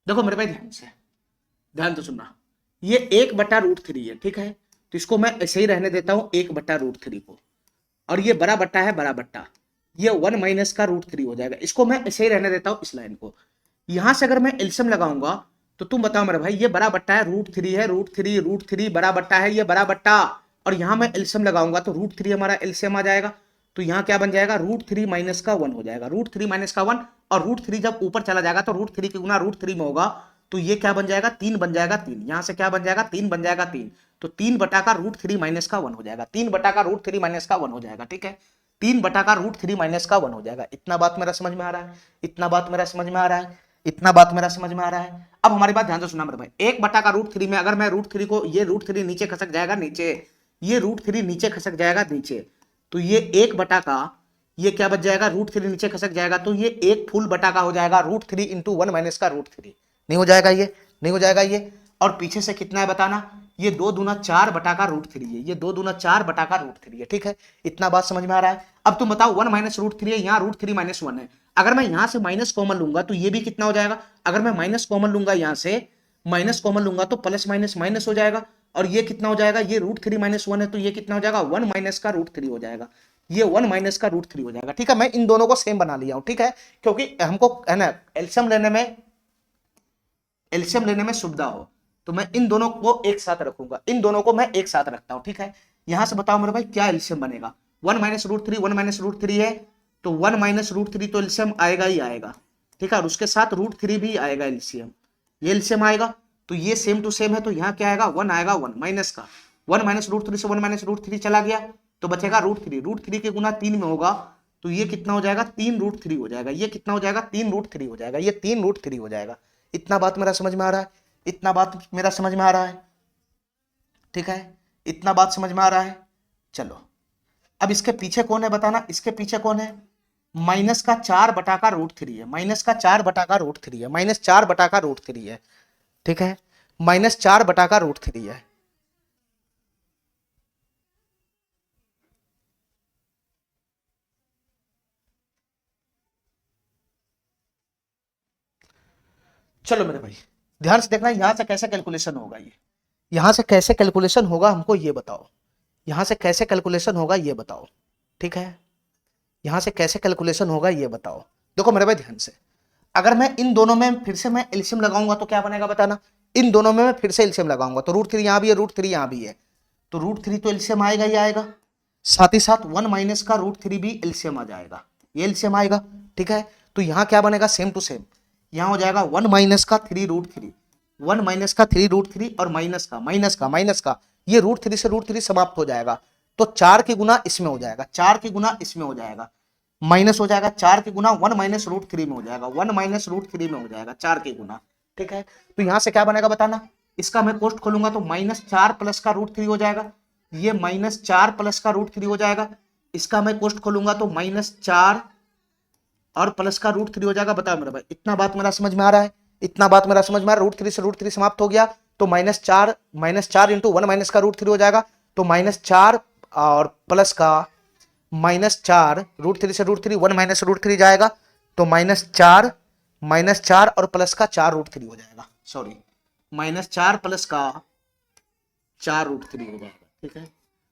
देखो मेरे भाई ध्यान से सुनना। ये 1 बटा √3 है। ठीक है, तो इसको मैं ऐसे ही रहने देता हूं 1 बटा √3 को, और ये बड़ा बट्टा है, बड़ा बट्टा, ये 1 माइनस का √3 हो जाएगा। इसको मैं ऐसे ही रहने देता हूं इस लाइन को। यहां से अगर मैं एलसीएम लगाऊंगा तो तुम बताओ मेरे भाई, ये बड़ा बट्टा है, √3 है, √3 बड़ा बट्टा है, ये बड़ा बट्टा, और यहां मैं एलसीएम लगाऊंगा तो √3 हमारा एलसीएम आ जाएगा। तो यहाँ क्या बन जाएगा? √3 माइनस का 1 हो जाएगा। √3 माइनस का 1, और √3 जब ऊपर चला जाएगा तो √3 की गुना √3 में होगा, तो ये क्या बन जाएगा? 3 बन जाएगा। 3 यहां से क्या बन जाएगा? 3 बन जाएगा। 3, तो 3 बटा का √3 माइनस का 1 हो जाएगा। 3 बटा का √3 माइनस का 1 हो जाएगा। ठीक है, 3 बटा का √3 माइनस का 1 हो जाएगा। इतना बात मेरा समझ में आ रहा है? इतना बात मेरा समझ में आ रहा है? इतना बात मेरा समझ में आ रहा है? अब हमारी बात ध्यान से सुना मेरे भाई। 1 बटा का √3 में अगर मैं √3 को, ये √3 नीचे खसक जाएगा नीचे, ये √3 नीचे खसक जाएगा नीचे, तो ये 1 बटा का, ये क्या बच जाएगा? √3 नीचे खसक जाएगा, तो ये 1 फुल बटा का हो जाएगा। √3 इंटू 1 माइनस का √3 नहीं हो जाएगा? ये नहीं हो जाएगा ये? और पीछे से कितना है बताना? ये 2 दूना 4 बटा का √3 है। ये 2 दूना 4 बटा का √3 है। ठीक है, इतना बात समझ में आ रहा है? अब तुम बताओ 1 माइनस √3 है, यहाँ √3 माइनस 1 है। अगर मैं यहां से माइनस कॉमन लूंगा तो ये भी कितना हो जाएगा? अगर मैं माइनस कॉमन लूंगा, यहां से माइनस कॉमन लूंगा तो प्लस माइनस माइनस हो जाएगा, और ये कितना हो जाएगा? ये √3 माइनस 1 है, तो ये कितना हो जाएगा? 1 माइनस का √3 हो जाएगा। ये 1 माइनस का √3 हो जाएगा। ठीक है, मैं इन दोनों को सेम बना लिया हूं। ठीक है, क्योंकि हमको है ना एल्शियम लेने में सुविधा हो, तो मैं इन दोनों को एक साथ रखूंगा। इन दोनों को मैं एक साथ रखता हूं। ठीक है, यहां से बताओ मेरे भाई क्या एल्शियम बनेगा? 1 माइनस √3, 1 माइनस √3 है, तो 1 माइनस √3 तो एल्शियम आएगा ही आएगा। ठीक है, और उसके साथ √3 भी आएगा एल्शियम, ये एल्शियम आएगा, तो ये सेम टू सेम है, तो यहाँ क्या आएगा? 1 आएगा। 1 माइनस का 1 माइनस √3 से 1 माइनस √3 चला गया, तो बचेगा √3। √3 के गुना 3 में होगा, तो ये कितना हो जाएगा? 3 √3 हो जाएगा। ये कितना हो जाएगा? 3 √3 हो जाएगा। ये 3 √3 हो जाएगा। इतना बात मेरा समझ में आ रहा है? इतना बात मेरा समझ में आ रहा है? ठीक है, इतना बात समझ में आ रहा है? चलो, अब इसके पीछे कौन है बताना? इसके पीछे कौन है? माइनस का 4 बटा का √3 है। माइनस का 4 बटा का √3 है। माइनस 4 बटा का √3 है। ठीक है, माइनस 4 बटा का √3 है। चलो मेरे भाई ध्यान से देखना, यहां से कैसे कैलकुलेशन होगा, ये यहां से कैसे कैलकुलेशन होगा हमको ये बताओ। यहां से कैसे कैलकुलेशन होगा ये बताओ। ठीक है, यहां से कैसे कैलकुलेशन होगा ये बताओ। देखो मेरे भाई ध्यान से, अगर मैं इन दोनों में फिर से मैं एलसीएम लगाऊंगा तो क्या बनेगा बताना? इन दोनों में मैं फिर से एलसीएम लगाऊंगा तो √3 यहां भी है, √3 यहां भी है, तो √3 तो एलसीएम आएगा ही आएगा, साथ ही साथ 1 माइनस का √3 भी एलसीएम आ जाएगा, ये एलसीएम आएगा। ठीक है, तो यहां क्या बनेगा? सेम टू सेम, यहां हो जाएगा 1 माइनस का 3 √3, 1 माइनस का 3 √3, और माइनस का ये √3 से √3 समाप्त हो जाएगा, तो 4 के गुना इसमें हो जाएगा, 4 के गुना इसमें हो जाएगा, माइनस हो जाएगा 4 के गुना 1 माइनस √3 में हो जाएगा, 1 माइनस √3 में हो जाएगा 4 के गुना। ठीक है, तो यहां से क्या बनेगा बताना? इसका मैं कोष्ट खोलूंगा तो -4 प्लस का √3 हो जाएगा, ये -4 प्लस का √3 हो जाएगा। इसका मैं कोष्ट खोलूंगा तो -4 और प्लस का √3 हो जाएगा। बताओ मेरा भाई, इतना बात मेरा समझ में आ रहा है? इतना बात मेरा समझ में आ रहा है? √3 से √3 समाप्त हो गया, तो -4 इंटू 1 माइनस का √3 हो जाएगा, तो -4 और प्लस का -4, √3 से √3 1 माइनस √3 जाएगा, तो -4 और प्लस का 4 √3 हो जाएगा। सॉरी, -4 प्लस का 4 √3 हो जाएगा। ठीक है,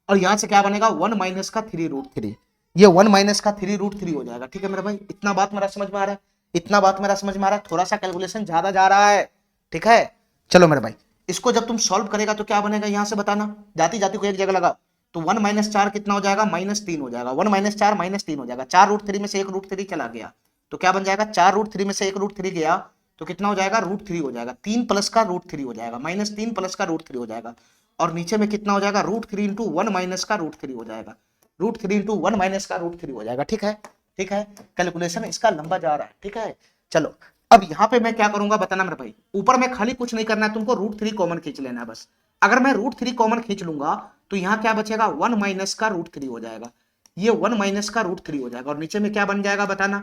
और यहां से क्या बनेगा? 1 माइनस का 3 √3, ये 1 माइनस का 3 √3 हो जाएगा। ठीक है मेरा भाई, इतना बात मेरा समझ में आ रहा है? इतना बात मेरा समझ में आ रहा है? थोड़ा सा कैलकुलेशन ज्यादा जा रहा है। ठीक है, चलो मेरे भाई, इसको जब तुम सॉल्व करेगा तो क्या बनेगा यहां से बताना? जाती जाती को एक जगह लगाओ, तो 1 माइनस 4 कितना हो जाएगा, -3 हो जाएगा। 1 माइनस 4 -3 हो जाएगा। 4√3 में से एक √3 चला गया तो क्या बन जाएगा, 4√3 में से एक √3 गया तो कितना हो जाएगा, √3 हो जाएगा। 3 प्लस का √3 हो जाएगा, -3 प्लस का √3 हो जाएगा। और नीचे में कितना हो जाएगा, √3 इंटू 1 माइनस का √3 हो जाएगा। √3 इंटू 1 माइनस का √3 हो जाएगा। ठीक है, ठीक है, कैलकुलेशन इसका लंबा जा रहा है। ठीक है, चलो अब यहाँ पे मैं क्या करूंगा बताना मेरे भाई, ऊपर में खाली कुछ नहीं करना है तुमको, √3 कॉमन खींच लेना है बस। अगर मैं √3 कॉमन खींच लूंगा तो यहाँ क्या बचेगा, 1 माइनस का √3 हो जाएगा। ये 1 माइनस का √3 हो जाएगा और नीचे में क्या बन जाएगा बताना,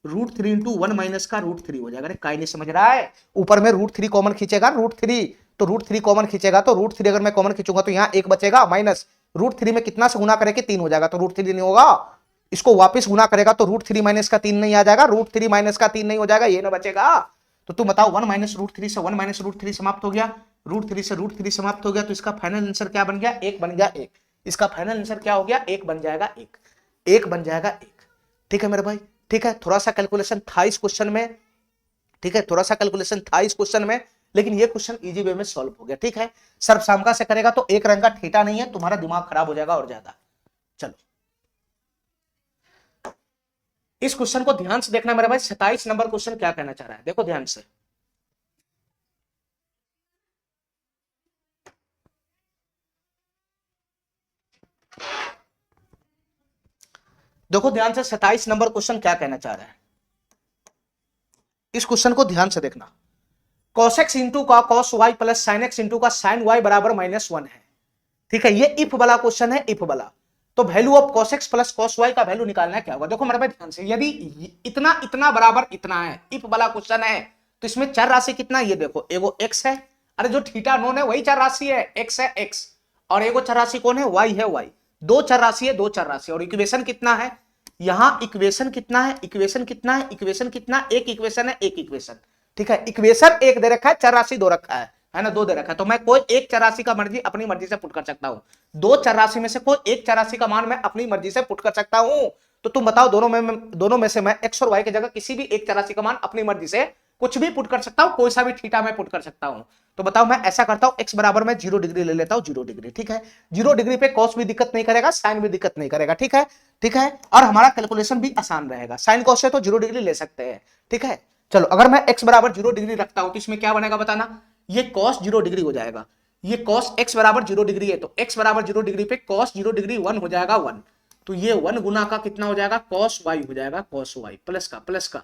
√3 इंटू 1 माइनस का √3 हो जाएगा। अरे काई नहीं समझ रहा है, ऊपर में √3 कॉमन खींचेगा, √3 तो √3 कॉमन खींचेगा तो √3 अगर मैं कॉमन खींचूंगा तो यहाँ एक बचेगा माइनस, √3 में कितना से गुना करेंगे, 3 हो जाएगा तो √3 नहीं होगा। इसको वापस गुना करेगा तो √3 माइनस का 3 नहीं आ जाएगा, √3 माइनस का 3 नहीं हो जाएगा, ये ना बचेगा। तो तुम बताओ 1 माइनस √3 से 1 माइनस √3 समाप्त हो गया, √3 से √3 समाप्त हो गया, तो इसका फाइनल आंसर क्या बन गया, 1 बन गया 1। इसका फाइनल आंसर क्या हो गया, 1 बन जाएगा 1, 1 बन जाएगा 1। ठीक है मेरे भाई, ठीक है, थोड़ा सा कैलकुलेशन था इस क्वेश्चन में। ठीक है, थोड़ा सा कैलकुलेशन था इस क्वेश्चन में, लेकिन ये क्वेश्चन इजी वे में सॉल्व हो गया। ठीक है, सर्वसामका से करेगा तो एक रंग का थीटा नहीं है, तुम्हारा दिमाग खराब हो जाएगा और ज्यादा। चलो इस क्वेश्चन को ध्यान से देखना मेरे भाई, 27 नंबर क्वेश्चन क्या कहना चाह रहा है, देखो ध्यान से। देखो ध्यान से 27 नंबर क्वेश्चन क्या कहना चाह रहा है, इस क्वेश्चन को ध्यान से देखना। cos x इंटू का cos y plus sin x into का sin y बराबर -1 है। ठीक है, ये इफ वाला क्वेश्चन है, इफ वाला। तो value of cos x plus cos y का वैल्यू निकालना है, क्या होगा देखो मेरे भाई ध्यान से। यदि इतना इतना बराबर इतना है, इफ वाला क्वेश्चन है, तो इसमें चर राशि कितना है, ये देखो एगो x है, अरे जो थीटा नोन है वही चर राशि है, x है x, और एगो चर राशि कौन है, y है y। दो चर राशि है, दो चर राशि, और इक्वेशन कितना है, यहां इक्वेशन कितना है, इक्वेशन कितना है, इक्वेशन कितना, एक इक्वेशन है, एक इक्वेशन। ठीक है, इक्वेशन एक दे रखा है, चर राशि दो रखा है ना, दो दे रखा है। तो मैं कोई एक चर राशि का मर्जी अपनी मर्जी से पुट कर सकता हूं, दो चर राशि में से कोई एक चर राशि का मान मैं अपनी मर्जी से पुट कर सकता हूं। तो तुम बताओ दोनों में से मैं एक्स और वाई की जगह किसी भी एक चर राशि का मान अपनी मर्जी से कुछ भी पुट कर सकता हूं, कोई सा भी थीटा मैं पुट कर सकता हूं। तो बताओ मैं ऐसा करता हूं, एक्स बराबर मैं 0 डिग्री ले लेता हूं, 0 डिग्री। ठीक है, 0 डिग्री पे कॉस भी दिक्कत नहीं करेगा, साइन भी दिक्कत नहीं करेगा। ठीक है, ठीक है, और हमारा कैलकुलेशन भी आसान रहेगा, साइन कॉस से तो 0 डिग्री ले सकते हैं। ठीक है, चलो अगर मैं x बराबर 0 डिग्री रखता हूं तो इसमें क्या बनेगा बताना, ये cos 0 डिग्री हो जाएगा, ये cos x बराबर 0 डिग्री है तो x बराबर 0 डिग्री पे cos 0 डिग्री 1 हो जाएगा 1, तो ये 1 गुना का कितना हो जाएगा, cos y हो जाएगा, cos y प्लस का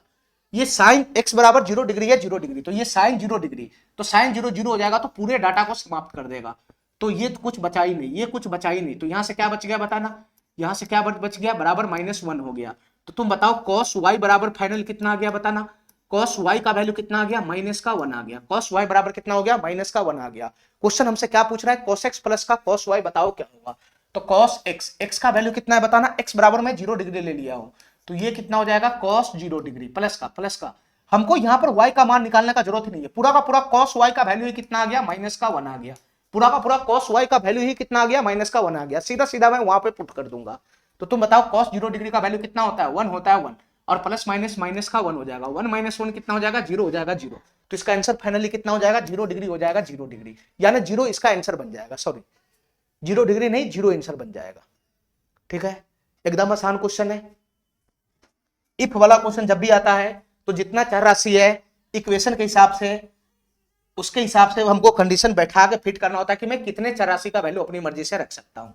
ये साइन x बराबर 0 डिग्री है, 0 डिग्री, तो ये साइन 0 डिग्री, तो साइन 0 0 हो जाएगा, तो पूरे डाटा को समाप्त कर देगा। तो ये कुछ बचा ही नहीं, ये कुछ बचा ही नहीं, तो यहां से क्या बच गया बताना, यहां से क्या बच गया, बराबर -1 हो गया। तो तुम बताओ cos y बराबर फाइनल कितना आ गया बताना, cos y का वैल्यू कितना आ गया, -1 आ गया। cos y बराबर कितना हो गया, -1 आ गया। क्वेश्चन हमसे क्या पूछ रहा है, cos x प्लस का cos y बताओ क्या होगा। तो cos x का वैल्यू कितना है बताना, x बराबर मैं 0 डिग्री ले लिया हूं, तो ये कितना हो जाएगा, cos 0 डिग्री प्लस का हमको यहां पर y का मान निकालने का जरूरत नहीं है, पूरा का पूरा cos y का वैल्यू ही कितना आ गया, -1 आ गया। पूरा का पूरा cos y का वैल्यू ही कितना आ गया, -1 आ गया। सीधा सीधा मैं वहां पे पुट कर दूंगा। तो तुम बताओ cos 0 डिग्री का वैल्यू कितना होता है, 1 होता है, 1, और प्लस माइनस माइनस का 1 हो जाएगा, 1 - 1 कितना हो जाएगा, 0 हो जाएगा, 0। तो इसका आंसर फाइनली कितना हो जाएगा, 0 डिग्री हो जाएगा, 0 डिग्री, यानी 0 इसका आंसर बन जाएगा, सॉरी 0 डिग्री नहीं, 0 आंसर बन जाएगा। ठीक है, एकदम आसान क्वेश्चन है। इफ वाला क्वेश्चन जब भी आता है तो जितना चर राशि है इक्वेशन के हिसाब से, उसके हिसाब से हमको कंडीशन बैठा के फिट करना होता है कि मैं कितने चर राशि का वैल्यू अपनी मर्जी से रख सकता हूं।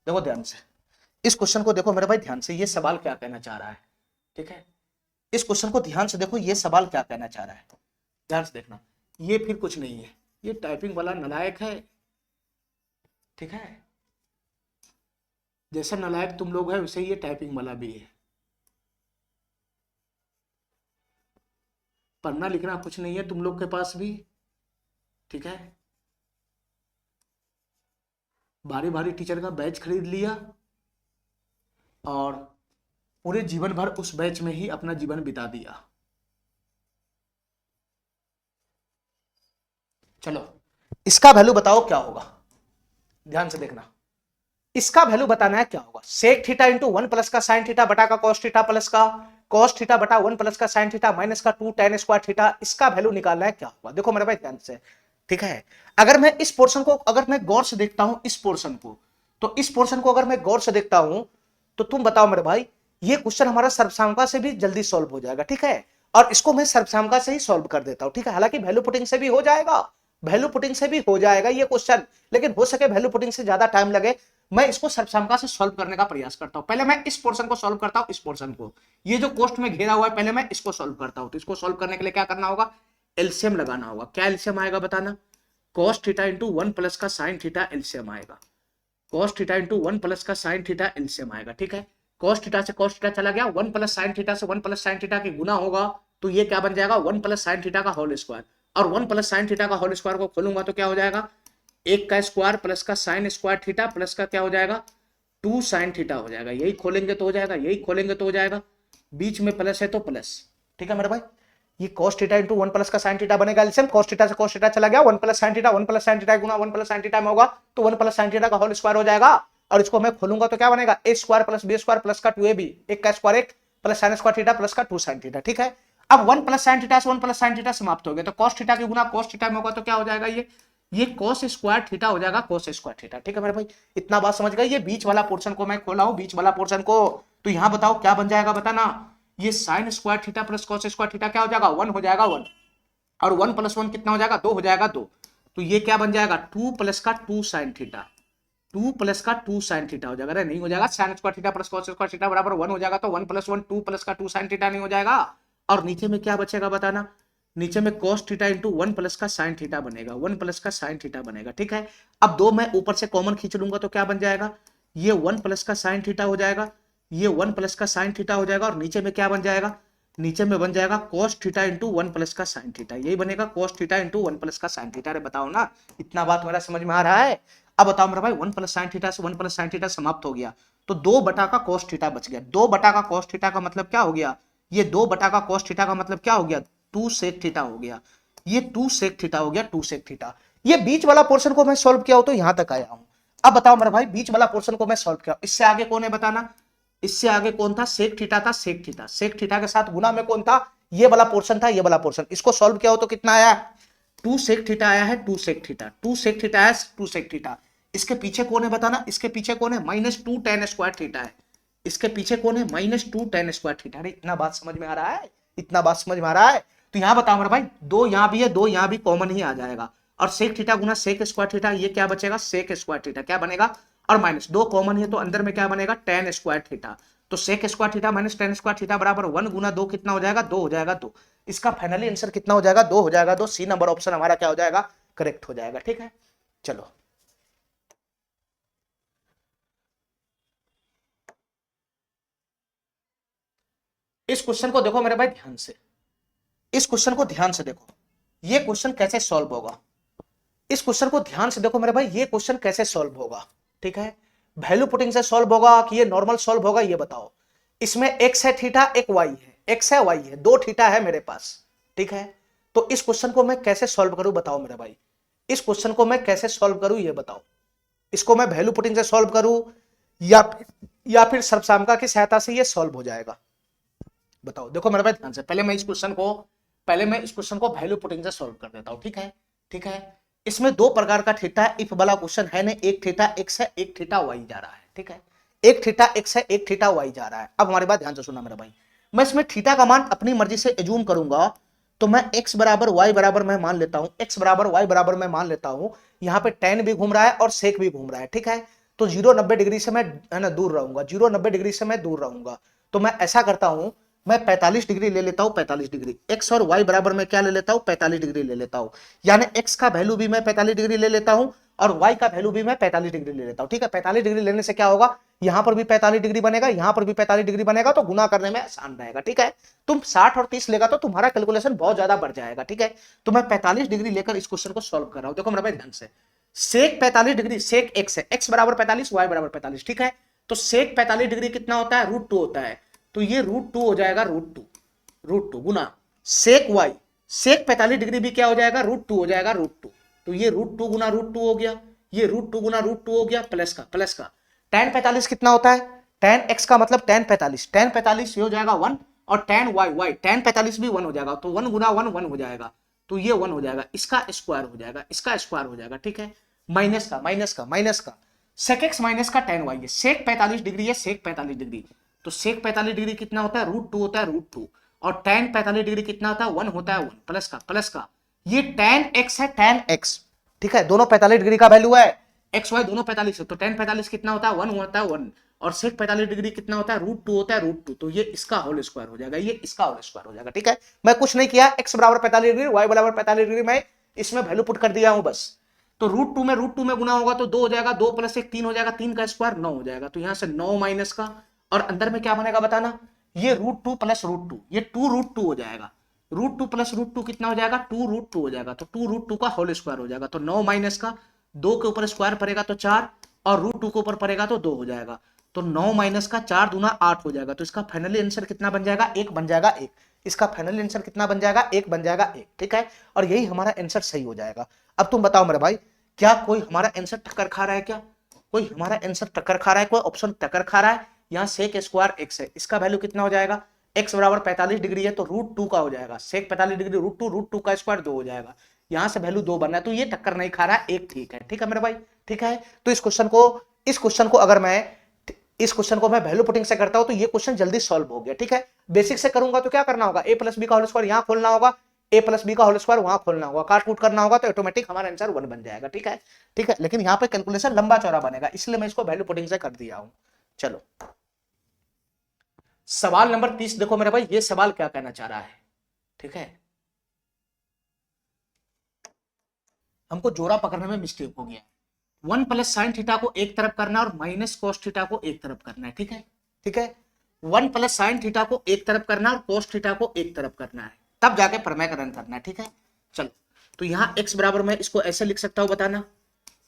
देखो ध्यान से इस क्वेश्चन को देखो मेरे भाई, ध्यान से, ये सवाल क्या कहना चाह रहा है। ठीक है, इस क्वेश्चन को ध्यान से देखो, ये सवाल क्या कहना चाह रहा है, ध्यान से देखना। ये फिर कुछ नहीं है, ये टाइपिंग वाला नालायक है। ठीक है, जैसे नालायक तुम लोग है वैसे ये टाइपिंग वाला भी है। पढ़ना लिखना कुछ नहीं है तुम लोग के पास भी। ठीक है, भारी भारी टीचर का बैच खरीद लिया और पूरे जीवन भर उस बैच में ही अपना जीवन बिता दिया। चलो इसका वैल्यू बताओ क्या होगा, ध्यान से देखना। इसका वैल्यू बताना है क्या होगा, सेक थीटा इंटू 1 प्लस का साइन थीटा बटा का कॉस थीटा प्लस का कॉस थीटा बटा 1 प्लस का साइन थीटा माइनस का 2 tan स्क्वायर थीटा, इसका वैल्यू निकालना है क्या होगा। देखो मेरे भाई ध्यान से, ठीक है, अगर मैं इस पोर्शन को अगर मैं गौर से देखता हूं इस पोर्शन को, तो इस पोर्शन को अगर मैं गौर से देखता हूं तो तुम बताओ मेरे भाई, ये क्वेश्चन हमारा सर्वसामका से भी जल्दी सॉल्व हो जाएगा, ठीक है। और इसको मैं सर्वसामका से ही सॉल्व कर देता हूं, ठीक है। हालांकि वैल्यू पुटिंग से भी हो जाएगा, वैल्यू पुटिंग से भी हो जाएगा ये क्वेश्चन, लेकिन हो सके वैल्यू पुटिंग से ज्यादा टाइम लगे, मैं इसको सर्वसामका से सॉल्व करने का प्रयास करता हूं। पहले मैं इस पोर्शन को सॉल्व करता हूं, इस पोर्शन को, ये जो कोष्ठ में घेरा हुआ है, पहले मैं इसको सॉल्व करता हूं। तो इसको सॉल्व करने के लिए क्या करना होगा, एलसीएम लगाना होगा। क्या एलसीएम आएगा बताना, cos थीटा इंटू 1 प्लस का sin थीटा एलसीएम आएगा, cos थीटा इंटू 1 प्लस का sin थीटा एलसीएम आएगा, ठीक है। cos थीटा से cos थीटा चला गया, 1 प्लस sin थीटा से 1 प्लस sin थीटा की गुना होगा, तो ये क्या बन जाएगा 1 प्लस sin थीटा का होल स्क्वायर, और 1 प्लस sin थीटा का होल स्क्वायर को खोलूंगा तो क्या हो जाएगा, 1 का स्क्वायर प्लस का sin स्क्वायर थीटा प्लस का क्या हो जाएगा 2 sin थीटा हो जाएगा। यही खोलेंगे तो हो जाएगा, यही खोलेंगे तो हो जाएगा, बीच में प्लस है तो प्लस, ठीक है मेरे भाई। ये cos थीटा इंटू 1 प्लस का sin थीटा बनेगा एलसीएम, cos थीटा से cos थीटा चला गया, 1 plus sin theta, 1 plus sin theta गुना 1 प्लस sin थीटा में होगा तो 1 प्लस sin थीटा का होल स्क्वायर हो जाएगा, और इसको मैं खोलूंगा तो क्या बनेगा a square plus b square plus का 2ab, 1 का square 1 plus sin square theta plus का 2 sin थीटा, ठीक है। अब 1 प्लस sin थीटा से 1 प्लस sin थीटा समाप्त हो गया, तो cos थीटा की गुना cos थीटा में होगा तो क्या हो जाएगा, ये cos स्क्वायर थीटा हो जाएगा, cos स्क्वायर थीटा, ठीक है मेरे भाई। इतना बात समझ गए। ये बीच वाला पोर्शन को मैं खोला हूं, बीच वाला पोर्शन को, तो यहां बताओ क्या बन जाएगा बताना, ये sin square theta plus cos square theta क्या हो जाएगा 1 हो जाएगा 1, और 1 प्लस 1 कितना हो जाएगा 2 हो जाएगा 2, तो ये क्या बन जाएगा 2 प्लस का 2 sin थीटा, 2 प्लस का 2 sin थीटा हो जाएगा। अरे नहीं हो जाएगा, sin square theta plus cos square theta बराबर 1 हो जाएगा, तो 1 प्लस 1 2 प्लस का 2 sin थीटा नहीं हो जाएगा, और नीचे में क्या बचेगा बताना, नीचे में cos थीटा इंटू 1 प्लस का sin थीटा बनेगा, 1 प्लस का sin थीटा बनेगा, ठीक है। अब 2 मैं ऊपर से कॉमन खींच लूंगा तो क्या बन जाएगा, ये 1 प्लस का sin थीटा हो जाएगा, ये 1 प्लस का sin थीटा हो जाएगा, और नीचे में क्या बन जाएगा, नीचे में बन जाएगा cos थीटा इंटू 1 प्लस का sin थीटा, यही बनेगा cos थीटा इंटू 1 प्लस का sin थीटा। अरे बताओ ना, इतना बात मेरा समझ में आ रहा है। अब बताओ मेरा भाई 1 प्लस sin थीटा से 1 प्लस sin थीटा समाप्त हो गया, तो 2 बटा का cos थीटा बच गया। 2 बटा का cos थीटा का मतलब क्या हो गया, ये 2 बटा का cos थीटा का मतलब क्या हो गया 2 sec थीटा हो गया, ये 2 sec थीटा हो गया, 2 sec थीटा। ये बीच वाला पोर्शन को मैं सॉल्व किया हूं तो यहां तक आया हूं। अब बताओ मेरा भाई बीच वाला पोर्शन को मैं सॉल्व किया, इससे आगे कौन है बताना, इससे आगे कौन था sec थीटा था, sec थीटा, sec थीटा के साथ गुना में कौन था, ये वाला पोर्शन था, ये वाला पोर्शन। इसको सॉल्व किया हो तो कितना आया 2 sec थीटा आया है, 2 sec थीटा, 2 sec थीटा है, 2 sec थीटा। इसके पीछे कौन है बताना, इसके पीछे कौन है -2 tan स्क्वायर थीटा है, इसके पीछे कौन है -2 tan स्क्वायर थीटा। अरे इतना बात समझ में आ रहा है, इतना बात समझ में आ रहा है। तो यहां बताओ मेरा भाई 2 यहां भी है, 2 यहां भी कॉमन ही आ जाएगा, और sec थीटा गुना sec स्क्वायर थीटा, ये क्या बचेगा sec स्क्वायर थीटा क्या बनेगा, और -2 कॉमन है तो अंदर में क्या बनेगा tan स्क्वायर थीटा, तो sec square theta minus tan square theta बराबर 1 गुना 2 कितना हो जाएगा 2 हो जाएगा 2। इसका फाइनली आंसर कितना हो जाएगा 2 हो जाएगा 2। सी नंबर ऑप्शन हमारा क्या हो जाएगा करेक्ट हो जाएगा, ठीक है। चलो इस क्वेश्चन को देखो मेरे भाई ध्यान से, इस क्वेश्चन को ध्यान से देखो, ये क्वेश्चन कैसे सॉल्व होगा। इस क्वेश्चन को ध्यान से देखो मेरे भाई, ये क्वेश्चन कैसे सॉल्व होगा, ठीक है। वैल्यू पुटिंग से सॉल्व होगा कि ये नॉर्मल सॉल्व होगा ये बताओ। इसमें x है थीटा, एक y है, x है y है, 2 थीटा है मेरे पास, ठीक है। तो इस क्वेश्चन को मैं कैसे सॉल्व करूं बताओ मेरे भाई, इस क्वेश्चन को मैं कैसे सॉल्व करूं ये बताओ। इसको मैं वैल्यू पुटिंग से सॉल्व करूं या फिर सर्वसामका की सहायता से ये सॉल्व हो जाएगा बताओ। देखो मेरे भाई ध्यान से, पहले मैं इस क्वेश्चन को वैल्यू पुटिंग से सॉल्व कर देता हूं, ठीक है, ठीक है। इसमें 2 प्रकार का थीटा है, इफ वाला क्वेश्चन है ना, एक थीटा x है, एक थीटा y जा रहा है, ठीक है। एक थीटा x है, एक थीटा y जा रहा है। अब हमारी बात ध्यान से सुनना मेरा भाई, मैं इसमें थीटा का मान अपनी मर्जी से एज्यूम करूंगा, तो मैं x बराबर y बराबर मैं मान लेता हूं, x बराबर y बराबर मैं मान लेता हूं। यहाँ पे tan भी घूम रहा है और sec भी घूम रहा है, ठीक है। तो 0-90 डिग्री से मैं है ना दूर रहूंगा, 0-90 डिग्री से मैं दूर रहूंगा। तो मैं ऐसा करता हूं, मैं 45 डिग्री ले लेता हूं, 45 डिग्री x और y बराबर मैं क्या ले लेता हूं 45 डिग्री ले लेता हूं, यानी x का वैल्यू भी मैं 45 डिग्री ले लेता हूं और y का वैल्यू भी मैं 45 डिग्री ले लेता हूं, ठीक है। 45 डिग्री लेने से क्या होगा, यहां पर भी 45 डिग्री बनेगा, यहां पर भी 45 डिग्री बनेगा, तो गुना करने में आसान रहेगा, ठीक है। तुम 60 और 30 लेगा तो तुम्हारा कैलकुलेशन बहुत ज्यादा बढ़ जाएगा, ठीक है। तो मैं 45 डिग्री लेकर इस क्वेश्चन को सॉल्व कर रहा हूं। देखो मेरा भाई ध्यान से, सेक 45 डिग्री, सेक x है, x बराबर 45, y बराबर 45, ठीक है। तो सेक 45 डिग्री कितना होता है √2 होता है, तो ये √2 हो जाएगा, √2 गुना सेक y, सेक 45 डिग्री भी क्या हो जाएगा √2 हो जाएगा, √2। तो ये √2 गुना √2 हो गया, ये √2 गुना √2 हो गया, प्लस का tan 45 कितना होता है, tan x का मतलब tan 45 ये हो जाएगा 1, और tan y tan 45 भी 1 हो जाएगा, तो 1 गुना 1 1 हो जाएगा, तो ये 1 हो जाएगा, इसका स्क्वायर हो जाएगा, इसका स्क्वायर हो जाएगा, ठीक है। माइनस का सेक एक्स माइनस का टेन वाई है, सेक 45 डिग्री है, सेक 45 डिग्री, तो सेक 45 डिग्री कितना होता है, √2 होता है, √2, और टेन 45 डिग्री कितना होता है, 1 होता है, 1 प्लस का ये टेन एक्स है, टेन एक्स, ठीक है, दोनों 45 डिग्री का वैल्यू है, एक्स वाई दोनों 45 है, तो टेन 45 कितना होता है, 1 होता है, 1, और सेक 45 डिग्री कितना होता है, √2 होता है, √2, तो ये इसका होल स्क्वायर हो जाएगा, ये इसका होल स्क्वायर हो जाएगा, ठीक है। मैं कुछ नहीं किया, एक्स बराबर 45 डिग्री, वाई बराबर 45 डिग्री, मैं इसमें वैल्यू पुट कर दिया हूं बस। तो √2 में गुना होगा तो 2 हो जाएगा, 2 + 1 3 हो जाएगा, 3 का स्क्वायर 9 हो जाएगा, तो यहां से 9 माइनस का, और अंदर में क्या बनेगा बताना, ये √2 + √2, ये 2√2 हो जाएगा, √2 + √2 कितना हो जाएगा, 2√2 हो जाएगा, तो 2√2 का होल स्क्वायर हो जाएगा, तो 9 माइनस का 2 के ऊपर स्क्वायर पड़ेगा तो 4, और √2 के ऊपर पड़ेगा तो 2 हो जाएगा, तो 9 माइनस का 4 दूना 8 हो जाएगा, तो इसका फाइनली आंसर कितना बन जाएगा, 1 बन जाएगा, 1, इसका फाइनल आंसर कितना बन जाएगा, 1 बन जाएगा, 1, ठीक है, और यही हमारा आंसर सही हो जाएगा। अब तुम बताओ मेरे भाई, क्या कोई हमारा आंसर टक्कर खा रहा है, क्या कोई हमारा आंसर टक्कर खा रहा है, कोई ऑप्शन टक्कर खा रहा है, यहाँ सेक स्क्वायर एक्स है, इसका वैल्यू कितना हो जाएगा, एक्स बराबर 45 डिग्री है तो √2 का हो जाएगा, सेक 45 डिग्री √2 का स्क्वायर 2 हो जाएगा, यहां से वैल्यू 2 बनना है, तो ये टक्कर नहीं खा रहा है, एक ठीक है, ठीक है मेरे भाई, ठीक है। तो इस क्वेश्चन को अगर मैं वैल्यू पुटिंग से करता हूं तो ये क्वेश्चन जल्दी सॉल्व हो गया, ठीक है। बेसिक से करूंगा तो क्या करना होगा, a + b का होल स्क्वायर यहां खोलना होगा, a + b का होल स्क्वायर वहां खोलना होगा, काट कूट करना होगा, तो ऑटोमेटिक हमारा आंसर 1 बन जाएगा, ठीक है, ठीक है। लेकिन यहाँ पे कैलकुलेशन लंबा चौड़ा बनेगा, इसलिए मैं इसको वैल्यू पुटिंग से कर दिया हूं। चलो सवाल नंबर 30 देखो मेरे भाई, ये सवाल क्या कहना चाह रहा है, ठीक है। हमको जोड़ा पकड़ने में मिस्टेक हो गया, 1 + sin थीटा को एक तरफ करना है और माइनस cos थीटा को एक तरफ करना है, ठीक है, ठीक है। 1 + sin थीटा को एक तरफ करना है और cos थीटा को एक तरफ करना है, तब जाके प्रमेयकरण करना है, ठीक है। चलो तो यहाँ x बराबर मैं इसको ऐसे लिख सकता हूं, बताना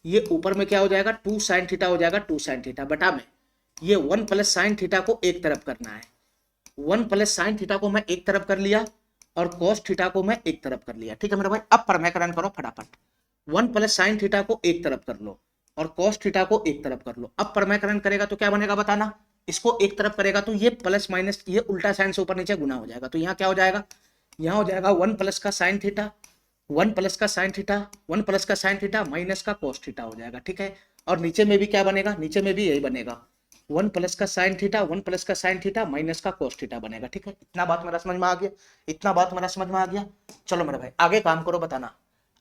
ये ऊपर में क्या हो जाएगा, 2 sin थीटा हो जाएगा, 2 sin थीटा बटा में ये 1 + sin थीटा को एक तरफ करना है, 1 + sin थीटा को मैं एक तरफ कर लिया और cos थीटा को मैं एक तरफ कर लिया, ठीक है मेरे भाई। अब प्रमेयकरण करो फटाफट, 1 + sin थीटा को एक तरफ कर लो और cos थीटा को एक तरफ कर लो, अब प्रमेयकरण करेगा तो क्या बनेगा बताना, इसको एक तरफ करेगा तो ये प्लस माइनस ये उल्टा साइन से ऊपर नीचे गुना हो जाएगा, तो यहाँ क्या हो जाएगा, यहाँ हो जाएगा 1 + का sin थीटा, 1 + का sin थीटा, 1 + का sin थीटा माइनस का cos थीटा हो जाएगा, ठीक है। और नीचे में भी क्या बनेगा, नीचे में भी यही बनेगा, 1 + का sin थीटा, 1 + का sin थीटा माइनस का cos थीटा बनेगा, ठीक है। इतना बात मेरा समझ में आ गया, इतना बात मेरा समझ में आ गया। चलो मेरे भाई आगे काम करो, बताना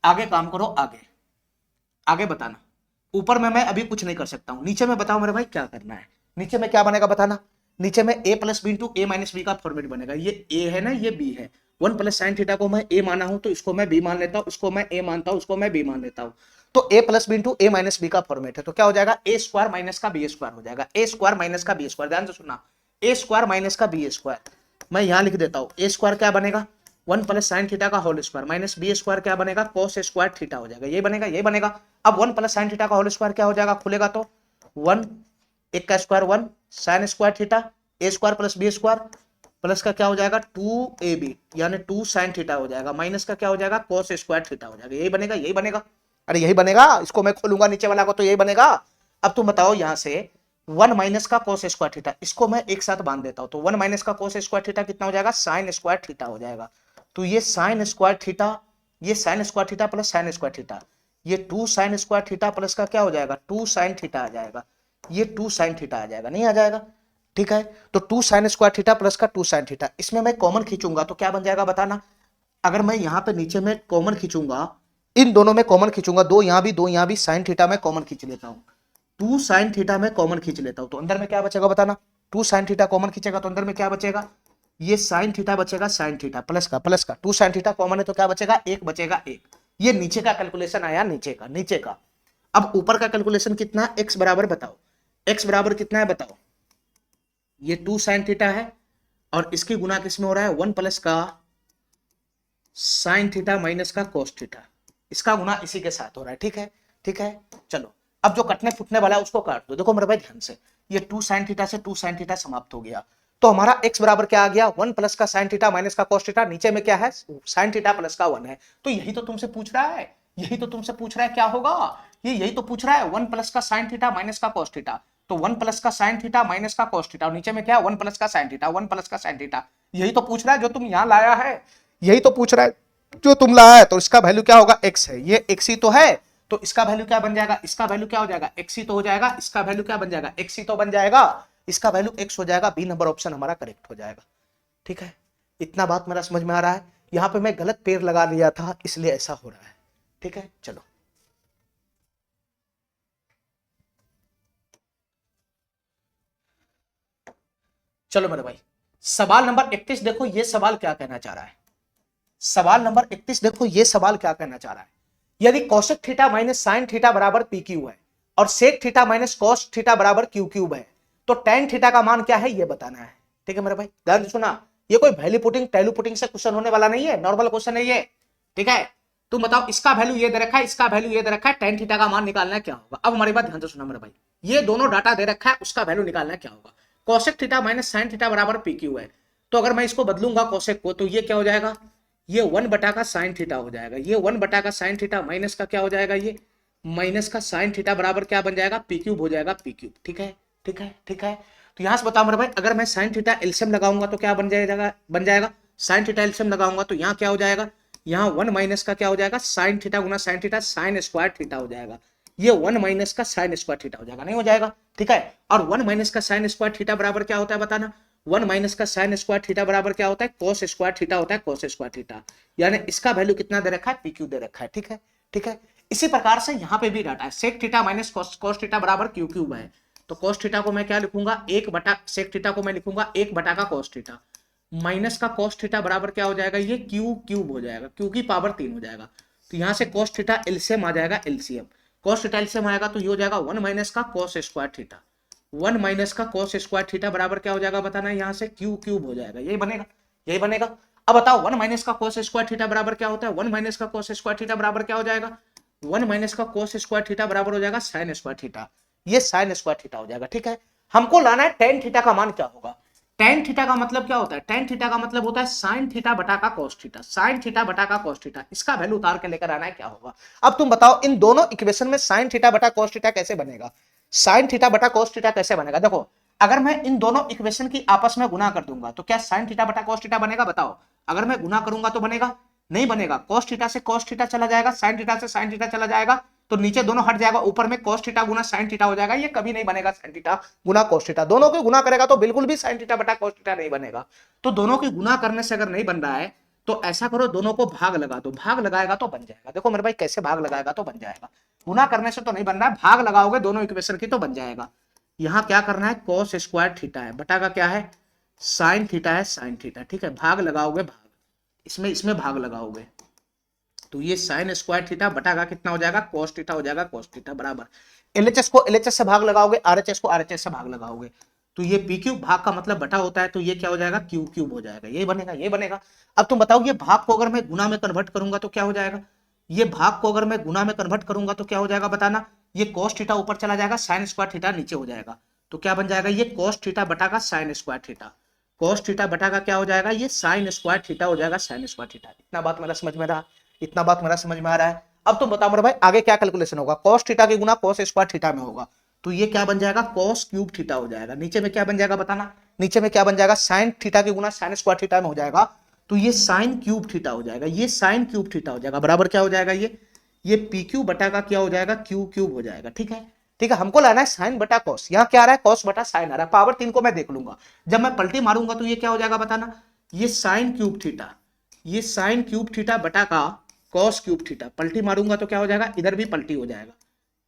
आगे काम करो, आगे बताना। ऊपर में मैं अभी कुछ नहीं कर सकता हूं, नीचे में बताओ मेरे भाई क्या करना है, नीचे में क्या बनेगा बताना, नीचे में a + b * a - b का फॉर्मेट बनेगा, ये a है ना, ये b है, 1 + sin थीटा को मैं a माना हूं तो इसको मैं b मान लेता हूं, इसको मैं a मानता हूं, इसको मैं b मान लेता हूं, तो a + b * a - b का फॉर्मेट है, तो क्या हो जाएगा, a² - का b² हो जाएगा, a² - का b², ध्यान से सुनना, a² - का b², मैं यहां लिख देता हूं, a² क्या बनेगा, 1 + sin थीटा का होल स्क्वायर माइनस b² क्या बनेगा, cos² थीटा हो जाएगा, ये बनेगा, ये बनेगा। अब 1 + sin थीटा का होल स्क्वायर क्या हो जाएगा, खुलेगा तो 1 1 का square 1 sin² theta, a² + b² plus का क्या हो जाएगा 2ab यानी 2 sin थीटा हो जाएगा, माइनस का क्या हो जाएगा cos² थीटा हो जाएगा, यही बनेगा, यही बनेगा, अरे यही बनेगा, इसको मैं खोलूंगा नीचे वाला को तो यही बनेगा। अब तुम बताओ यहां से 1 माइनस का cos² थीटा, इसको मैं एक साथ बांध देता हूं, तो 1 माइनस का cos² थीटा कितना हो जाएगा, sin² थीटा हो जाएगा, तो ये sin² थीटा, ये sin² theta plus sin² theta, ये 2 sin² थीटा प्लस का क्या हो जाएगा 2 sin थीटा आ जाएगा, ये 2 sin थीटा आ जाएगा, नहीं आ जाएगा, ठीक है। तो 2 sin² थीटा प्लस का 2 sin थीटा, इसमें मैं कॉमन खींचूंगा तो क्या बन जाएगा बताना, अगर मैं यहां पे नीचे में कॉमन खींचूंगा, इन दोनों में कॉमन खींचूंगा, दो यहां भी sin थीटा में कॉमन खींच लेता हूं, 2 sin थीटा में कॉमन खींच लेता हूं, तो अंदर में क्या बचेगा बताना, 2 sin थीटा कॉमन खींचेगा तो अंदर में क्या बचेगा, ये sin थीटा बचेगा, sin थीटा प्लस का 2 sin थीटा कॉमन है तो क्या बचेगा, एक बचेगा, एक, ये नीचे का कैलकुलेशन आया, नीचे का। अब ऊपर का कैलकुलेशन कितना, x बराबर बताओ, x बराबर कितना है बताओ, ये 2 sin थीटा है और इसकी गुना किसमें हो रहा है 1 + का sin थीटा माइनस का cos थीटा, इसका गुना इसी के साथ हो रहा है, ठीक है, ठीक है। चलो अब जो कटने फुटने वाला है उसको काट दो, देखो मेरे भाई ध्यान से, ये 2 sin थीटा से 2 sin थीटा समाप्त हो गया, तो हमारा x बराबर क्या आ गया 1 + का sin थीटा माइनस का cos थीटा, नीचे में क्या है sin थीटा प्लस का 1 है, तो यही तो तुमसे पूछ रहा है, यही तो तुमसे पूछ रहा है क्या होगा, ये यही तो पूछ रहा है 1 + का sin थीटा माइनस का cos थीटा, तो 1 + का sin थीटा माइनस का cos थीटा, और नीचे में क्या है 1 + का sin थीटा, 1 + का sin थीटा, यही तो पूछ रहा है जो तुम यहां लाया है, यही तो पूछ रहा है जो तुम लाया है, तो इसका वैल्यू क्या होगा x है, ये x ही तो है, तो इसका वैल्यू क्या बन जाएगा, इसका वैल्यू क्या हो जाएगा, एक्स ही तो हो जाएगा, इसका वैल्यू क्या बन जाएगा, एक्स ही तो बन जाएगा, इसका वैल्यू एक्स हो जाएगा, बी नंबर ऑप्शन हमारा करेक्ट हो जाएगा। ठीक है, इतना बात मेरा समझ में आ रहा है। यहां पे मैं गलत पेड़ लगा लिया था इसलिए ऐसा हो रहा है। ठीक है, चलो चलो मेरे भाई, सवाल नंबर 31 देखो, ये सवाल क्या कहना चाह रहा है। सवाल नंबर 31 देखो, ये सवाल क्या कहना चाह रहा है। यदि cosec theta minus sine theta बराबर पी क्यू है और sec theta minus cos theta बराबर क्यू क्यूब है, तो टेन थीटा का मान क्या है ये बताना है। ठीक है मेरे भाई, ध्यान सुना, ये कोई वैल्यू पुटिंग टैलू पुटिंग से क्वेश्चन होने वाला नहीं है, नॉर्मल क्वेश्चन है ये। ठीक है, तुम बताओ, इसका वैल्यू ये दे रखा है, इसका वैल्यू ये दे रखा है, टेन थीटा का मान निकालना है, क्या होगा। अब हमारी बात ध्यान से सुना मेरे भाई, ये दोनों डाटा दे रखा है, उसका वैल्यू निकालना है क्या होगा। Kaushik theta minus sine theta बराबर पी क्यू है, तो अगर मैं इसको बदलूंगा कौशिक को, तो ये क्या हो जाएगा, ये 1 बटा का साइन थीटा हो जाएगा, ये 1 बटा का साइन थीटा माइनस का क्या हो जाएगा, ये माइनस का साइन थीटा बराबर क्या बन जाएगा, पी क्यूब हो जाएगा, पी क्यूब। ठीक है, ठीक है, ठीक है। तो यहां से बताओ मेरे भाई, अगर मैं साइन थीटा एलसीएम लगाऊंगा तो क्या बन जाएगा साइन थीटा एलसीएम लगाऊंगा तो यहाँ क्या हो जाएगा, यहाँ 1 माइनस का क्या हो जाएगा, साइन थीटा गुना sine theta, sine square theta हो जाएगा, ये 1 माइनस का साइन स्क्वायर थीटा हो जाएगा, नहीं हो जाएगा। ठीक है, और 1 माइनस का साइन स्क्वायर थीटा बराबर क्या होता है बताना, 1 माइनस का साइन स्क्वायर थीटा बराबर क्या होता है, कॉस स्क्वायर थीटा होता है, कॉस स्क्वायर थीटा, यानी इसका वैल्यू कितना दे रखा है, पी क्यू दे रखा है। ठीक है, ठीक है। इसी प्रकार से यहाँ पे भी डाटा है, sec theta minus cos theta बराबर क्यू क्यूब है, तो कॉस थीटा को मैं क्या लिखूंगा, एक बटा सेक थीटा को मैं लिखूंगा एक बटा का कॉस थीटा, माइनस का कॉस थीटा बराबर क्या हो जाएगा, ये क्यू क्यूब हो जाएगा, क्यू की पावर 3 हो जाएगा। तो यहाँ से कॉस थीटा एलसीएम आ जाएगा, एलसीएम कॉस थीटा एलसीएम आएगा तो ये हो जाएगा 1 माइनस का कॉस स्क्वायर थीटा, 1 माइनस का कॉस स्क्वायर थीटा बराबर क्या हो जाएगा बताना, यहाँ से क्यू क्यूब हो जाएगा, यही बनेगा, यही बनेगा। अब बताओ 1 माइनस का कॉस स्क्वायर थीटा बराबर क्या होता है, 1 माइनस का कॉस स्क्वायर थीटा बराबर क्या हो जाएगा, 1 माइनस का कॉस स्क्वायर थीटा बराबर हो जाएगा साइन स्क्वायर थीटा, ये साइन स्क्वायर थीटा हो जाएगा। ठीक है, हमको लाना है टेन थीटा का मान क्या होगा। टेन थीटा का मतलब क्या होता है, टेन थीटा का मतलब होता है साइन थीटा बटा का कॉस थीटा, साइन थीटा बटा का कॉस थीटा, इसका वैल्यू उतार के लेकर आना है क्या होगा। अब तुम बताओ इन दोनों इक्वेशन में साइन थीटा बटा कॉस थीटा कैसे बनेगा, साइन थीटा बटा कॉस थीटा कैसे बनेगा। देखो, अगर मैं इन दोनों इक्वेशन की आपस में गुना कर दूंगा तो क्या साइन थीटा बटा कॉस थीटा बनेगा, बताओ। अगर मैं गुना करूंगा तो बनेगा, नहीं बनेगा, कॉस थीटा से कॉस थीटा चला जाएगा, साइन थीटा से साइन थीटा चला जाएगा, तो नीचे दोनों हट जाएगा, ऊपर में cos थीटा गुना sin थीटा हो जाएगा, ये कभी नहीं बनेगा sin थीटा गुना cos थीटा, दोनों को गुना करेगा तो बिल्कुल भी sin थीटा बटा cos थीटा नहीं बनेगा। तो दोनों की गुना करने से अगर नहीं बन रहा है तो ऐसा करो, दोनों को भाग लगा दो, भाग लगाएगा तो बन जाएगा। देखो मेरे भाई कैसे भाग लगाएगा तो बन जाएगा, गुना करने से तो नहीं बन रहा है, भाग लगाओगे दोनों इक्वेशन की तो बन जाएगा। यहाँ क्या करना है, cos स्क्वायर थीटा है, बटा का क्या है, sin थीटा है, sin थीटा। ठीक है, भाग लगाओगे, भाग इसमें इसमें भाग लगाओगे तो ये साइन स्क्वायर थीटा बटा का कितना हो जाएगा, कॉस थीटा हो जाएगा, कॉस थीटा बराबर एलएचएस को एलएचएस से भाग लगाओगे, आरएचएस को आरएचएस से भाग लगाओगे, तो ये पी क्यूब, भाग का मतलब बटा होता है, तो ये क्या हो जाएगा, क्यू क्यूब हो जाएगा, ये बनेगा, ये बनेगा। अब तुम बताओ, ये भाग को अगर मैं गुना में कन्वर्ट करूंगा तो क्या हो जाएगा, ये भाग को अगर मैं गुना में कन्वर्ट करूंगा तो क्या हो जाएगा बताना, ये कॉस थीटा ऊपर चला जाएगा, साइन स्क्वायर थीटा नीचे हो जाएगा, तो क्या बन जाएगा, ये कॉस थीटा बटा का sign square theta, cos theta बटा का क्या हो जाएगा, ये साइन स्क्वायर थीटा हो जाएगा, साइन स्क्वायर थीटा। इतना बात मेरा समझ में रहा, इतना बात मेरा समझ में आ रहा है। अब तुम बताओ मेरे भाई आगे क्या कैलकुलेशन होगा, cos थीटा की गुना cos स्क्वायर थीटा में होगा, तो ये क्या बन जाएगा, cos क्यूब थीटा हो जाएगा। नीचे में क्या बन जाएगा बताना, नीचे में क्या बन जाएगा, sin थीटा की गुना sin स्क्वायर थीटा में हो जाएगा, तो ये sin क्यूब थीटा हो जाएगा, ये sin क्यूब थीटा हो जाएगा, बराबर क्या हो जाएगा, ये पी क्यू बटा का क्या हो जाएगा, क्यू क्यूब हो जाएगा। ठीक है, ठीक है, हमको लाना है साइन बटा कॉस, यहाँ क्या आ रहा है, कॉस बटा साइन आ रहा है, पावर 3 को मैं देख लूंगा, जब मैं पलटी मारूंगा तो ये क्या हो जाएगा बताना, ये साइन क्यूब थीटा, ये साइन क्यूब थीटा बटा का कॉस क्यूब थीटा, पलटी मारूंगा तो क्या हो जाएगा, इधर भी पलटी हो जाएगा,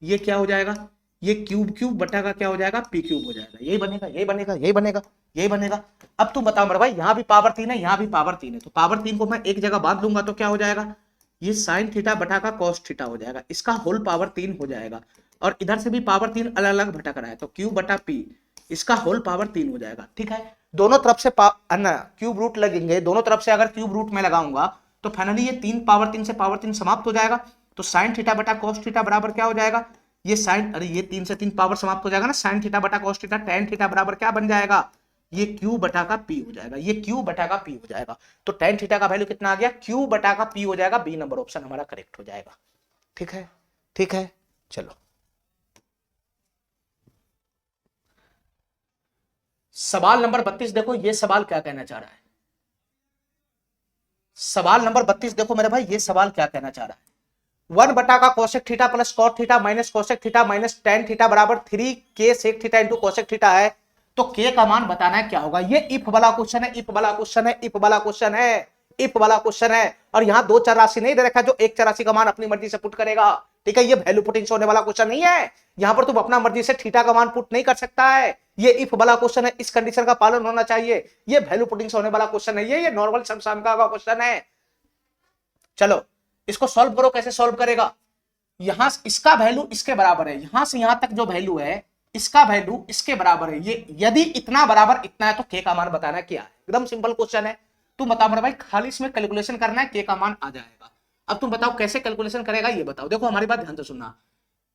ये क्या हो जाएगा, ये क्यूब क्यूब बटा का क्या हो जाएगा, पी क्यूब हो जाएगा, यही बनेगा, यही बनेगा, यही बनेगा, यही बनेगा। अब तुम बताओ मेरे भाई, यहाँ भी पावर 3 है, यहाँ भी पावर 3 है, तो पावर 3 को मैं एक जगह बांध लूंगा तो क्या हो जाएगा, ये साइन थीटा बटा का कॉस थीटा हो जाएगा, इसका होल पावर 3 हो जाएगा, और इधर से भी पावर 3 अलग अलग भटक रहा है, तो क्यू बटा पी, इसका होल पावर 3 हो जाएगा। ठीक है, दोनों तरफ से क्यूब रूट लगेंगे, दोनों तरफ से अगर क्यूब रूट में लगाऊंगा तो फाइनली ये 3 पावर 3 से पावर 3 समाप्त हो जाएगा, तो साइन थीटा बटा कॉस थीटा बराबर क्या हो जाएगा, ये साइन, अरे ये 3 से 3 पावर समाप्त हो जाएगा ना, साइन थीटा बटा कॉस थीटा, टेन थीटा बराबर क्या बन जाएगा, ये क्यू बटा का पी हो जाएगा, ये क्यू बटा का पी हो जाएगा, तो टेन थीटा का वैल्यू कितना आ गया, क्यू बटा का पी हो जाएगा, बी नंबर ऑप्शन हमारा करेक्ट हो जाएगा। ठीक है, ठीक है, चलो सवाल नंबर 32 देखो, ये सवाल क्या कहना चाह रहा है, सवाल नंबर 32 देखो मेरे भाई, ये सवाल क्या कहना चाह रहा है। 1 बटा का cosec theta plus cot theta minus cosec theta minus tan theta बराबर 3k sec theta into cosec theta है। तो k का मान बताना है क्या होगा। ये इफ वाला क्वेश्चन है, इफ वाला क्वेश्चन है, इफ वाला क्वेश्चन है, इफ वाला क्वेश्चन है। और यहां दो चर राशि नहीं दे रखा जो एक चर राशि का मान अपनी मर्जी से पुट करेगा। ठीक है, ये वैल्यू पुटिंग से होने वाला क्वेश्चन नहीं है। यहां पर तुम अपना मर्जी से थीटा का मान पुट नहीं कर सकता है। ये इफ वाला क्वेश्चन है, इस कंडीशन का पालन होना चाहिए। ये वैल्यू पुटिंग से होने वाला क्वेश्चन है, ये नॉर्मल समसामयिक का क्वेश्चन है। चलो इसको सॉल्व करो। कैसे सॉल्व करेगा, यहां इसका वैल्यू इसके बराबर है, यहां से यहां तक जो वैल्यू है इसका वैल्यू इसके बराबर है। ये यदि इतना बराबर इतना है तो के का मान बताना क्या है। एकदम सिंपल क्वेश्चन है। तुम बताओ मेरे भाई, खाली इसमें कैलकुलेशन करना है, के का मान आ जाएगा। अब तुम बताओ कैसे कैलकुलेशन करेगा ये बताओ। देखो हमारी बात ध्यान से सुनना।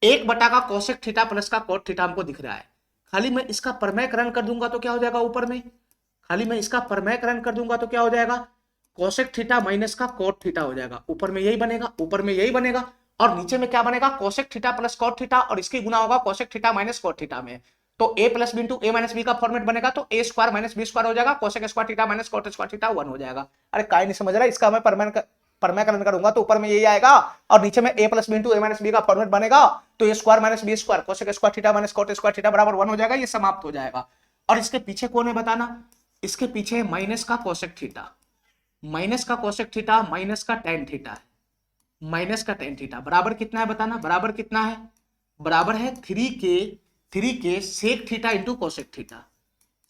1 बटा का कोसेक थीटा प्लस का कोट थीटा हमको दिख रहा है। खाली मैं इसका परमेयकरण कर दूंगा तो क्या हो जाएगा ऊपर में, खाली मैं इसका परमेयकरण कर दूंगा तो क्या हो जाएगा, कोसेक थीटा माइनस का कोट थीटा हो जाएगा। ऊपर में यही बनेगा, ऊपर में यही बनेगा। और नीचे में क्या बनेगा, cosec theta plus cot theta और इसकी गुना होगा cosec theta minus cot theta में। तो a plus B into A minus B का फॉर्मेट बनेगा। तो ए स्क्वायर माइनस बी स्क्वायर हो जाएगा, cosec square theta minus cot square theta 1 हो जाएगा। अरे काय नहीं समझ रहा, इसका मैं परमेयकरण करूंगा तो ऊपर में यही आएगा और नीचे में a plus B into A minus B का फॉर्मेट बनेगा। तो ए square minus B square cosec square theta minus cot square theta बराबर 1 हो जाएगा। ये समाप्त हो जाएगा। और इसके पीछे कौन है बताना, इसके पीछे माइनस का कोसेक थीटा, माइनस का कोसेक थीटा माइनस का टेन थीटा है, माइनस का टेन थीटा बराबर कितना है बताना, बराबर कितना है, बराबर है 3k sec theta into cosec theta,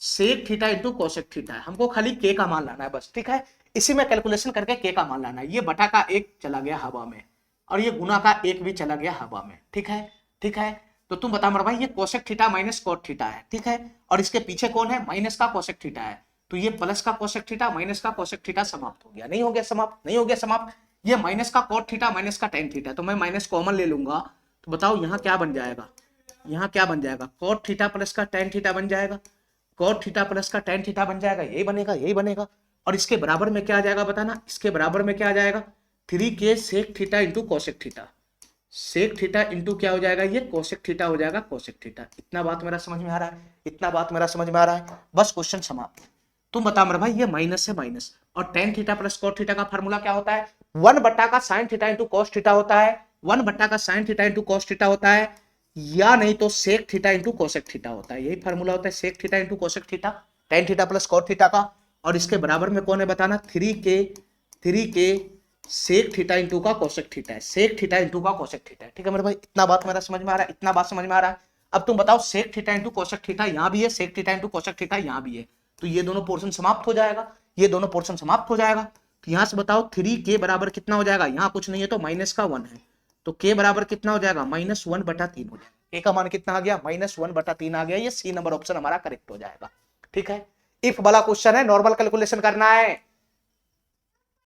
sec theta into cosec theta है। हमको खाली के का मान लाना है बस। ठीक है, इसी में कैलकुलेशन करके के का मान लाना है। ये बटा का 1 चला गया हवा में और ये गुना का 1 भी चला गया हवा में। ठीक है, ठीक है। तो तुम बता मेरे भाई, ये cosec theta minus cot theta है। ठीक है, और इसके पीछे कौन है, माइनस का कोसेक थीटा है। तो ये प्लस का कोसेक थीटा माइनस का कोसेक थीटा समाप्त हो गया। नहीं हो गया समाप्त, नहीं हो गया समाप्त। ये माइनस का कोट थीटा माइनस का टेन थीटा, तो मैं माइनस कॉमन ले लूंगा। तो बताओ यहाँ क्या बन जाएगा, यहाँ क्या बन जाएगा, कोट थीटा प्लस का टेन थीटा बन जाएगा, कोट थीटा प्लस का टेन थीटा बन जाएगा। यही बनेगा, यही बनेगा। और इसके बराबर में क्या आ जाएगा बताना, इसके बराबर में क्या आ जाएगा, 3k sec theta into cosec theta, sec theta into क्या हो जाएगा, ये कोसेक थीटा हो जाएगा, कोसेक थीटा। इतना बात मेरा समझ में आ रहा है, इतना बात मेरा समझ में आ रहा है। बस क्वेश्चन समाप्त। तुम बता मेरे भाई, ये माइनस है माइनस, और tan theta plus cot theta का फॉर्मूला क्या होता है, 1 बट्टा का sine theta into cos theta होता है, 1 बट्टा का sine theta into cos theta होता है, या नहीं तो sec theta into cosec theta होता है। यही फॉर्मूला होता है, sec theta into cosec theta, tan theta plus cot theta का। और इसके बराबर में कौन है बताना, 3k सेक थीटा इंटू का कोसेक थीटा है, सेक थीटा इंटू का कोसेक थीटा है। ठीक है मेरे भाई, इतना बात मेरा समझ में आ रहा है, इतना बात समझ में आ रहा है। अब तुम बताओ, sec theta into cosec theta यहाँ भी है, sec theta into cosec theta यहाँ भी है। तो ये दोनों पोर्शन समाप्त हो जाएगा, ये दोनों पोर्शन समाप्त हो जाएगा। तो यहां से बताओ 3k बराबर कितना हो जाएगा, यहाँ कुछ नहीं है तो माइनस का 1 है, तो k बराबर कितना हो जाएगा, -1/3 हो जाएगा। k का मान कितना आ गया, -1/3 आ गया। ये सी नंबर ऑप्शन हमारा करेक्ट हो जाएगा। ठीक है, इफ वाला क्वेश्चन है, नॉर्मल कैलकुलेशन करना है।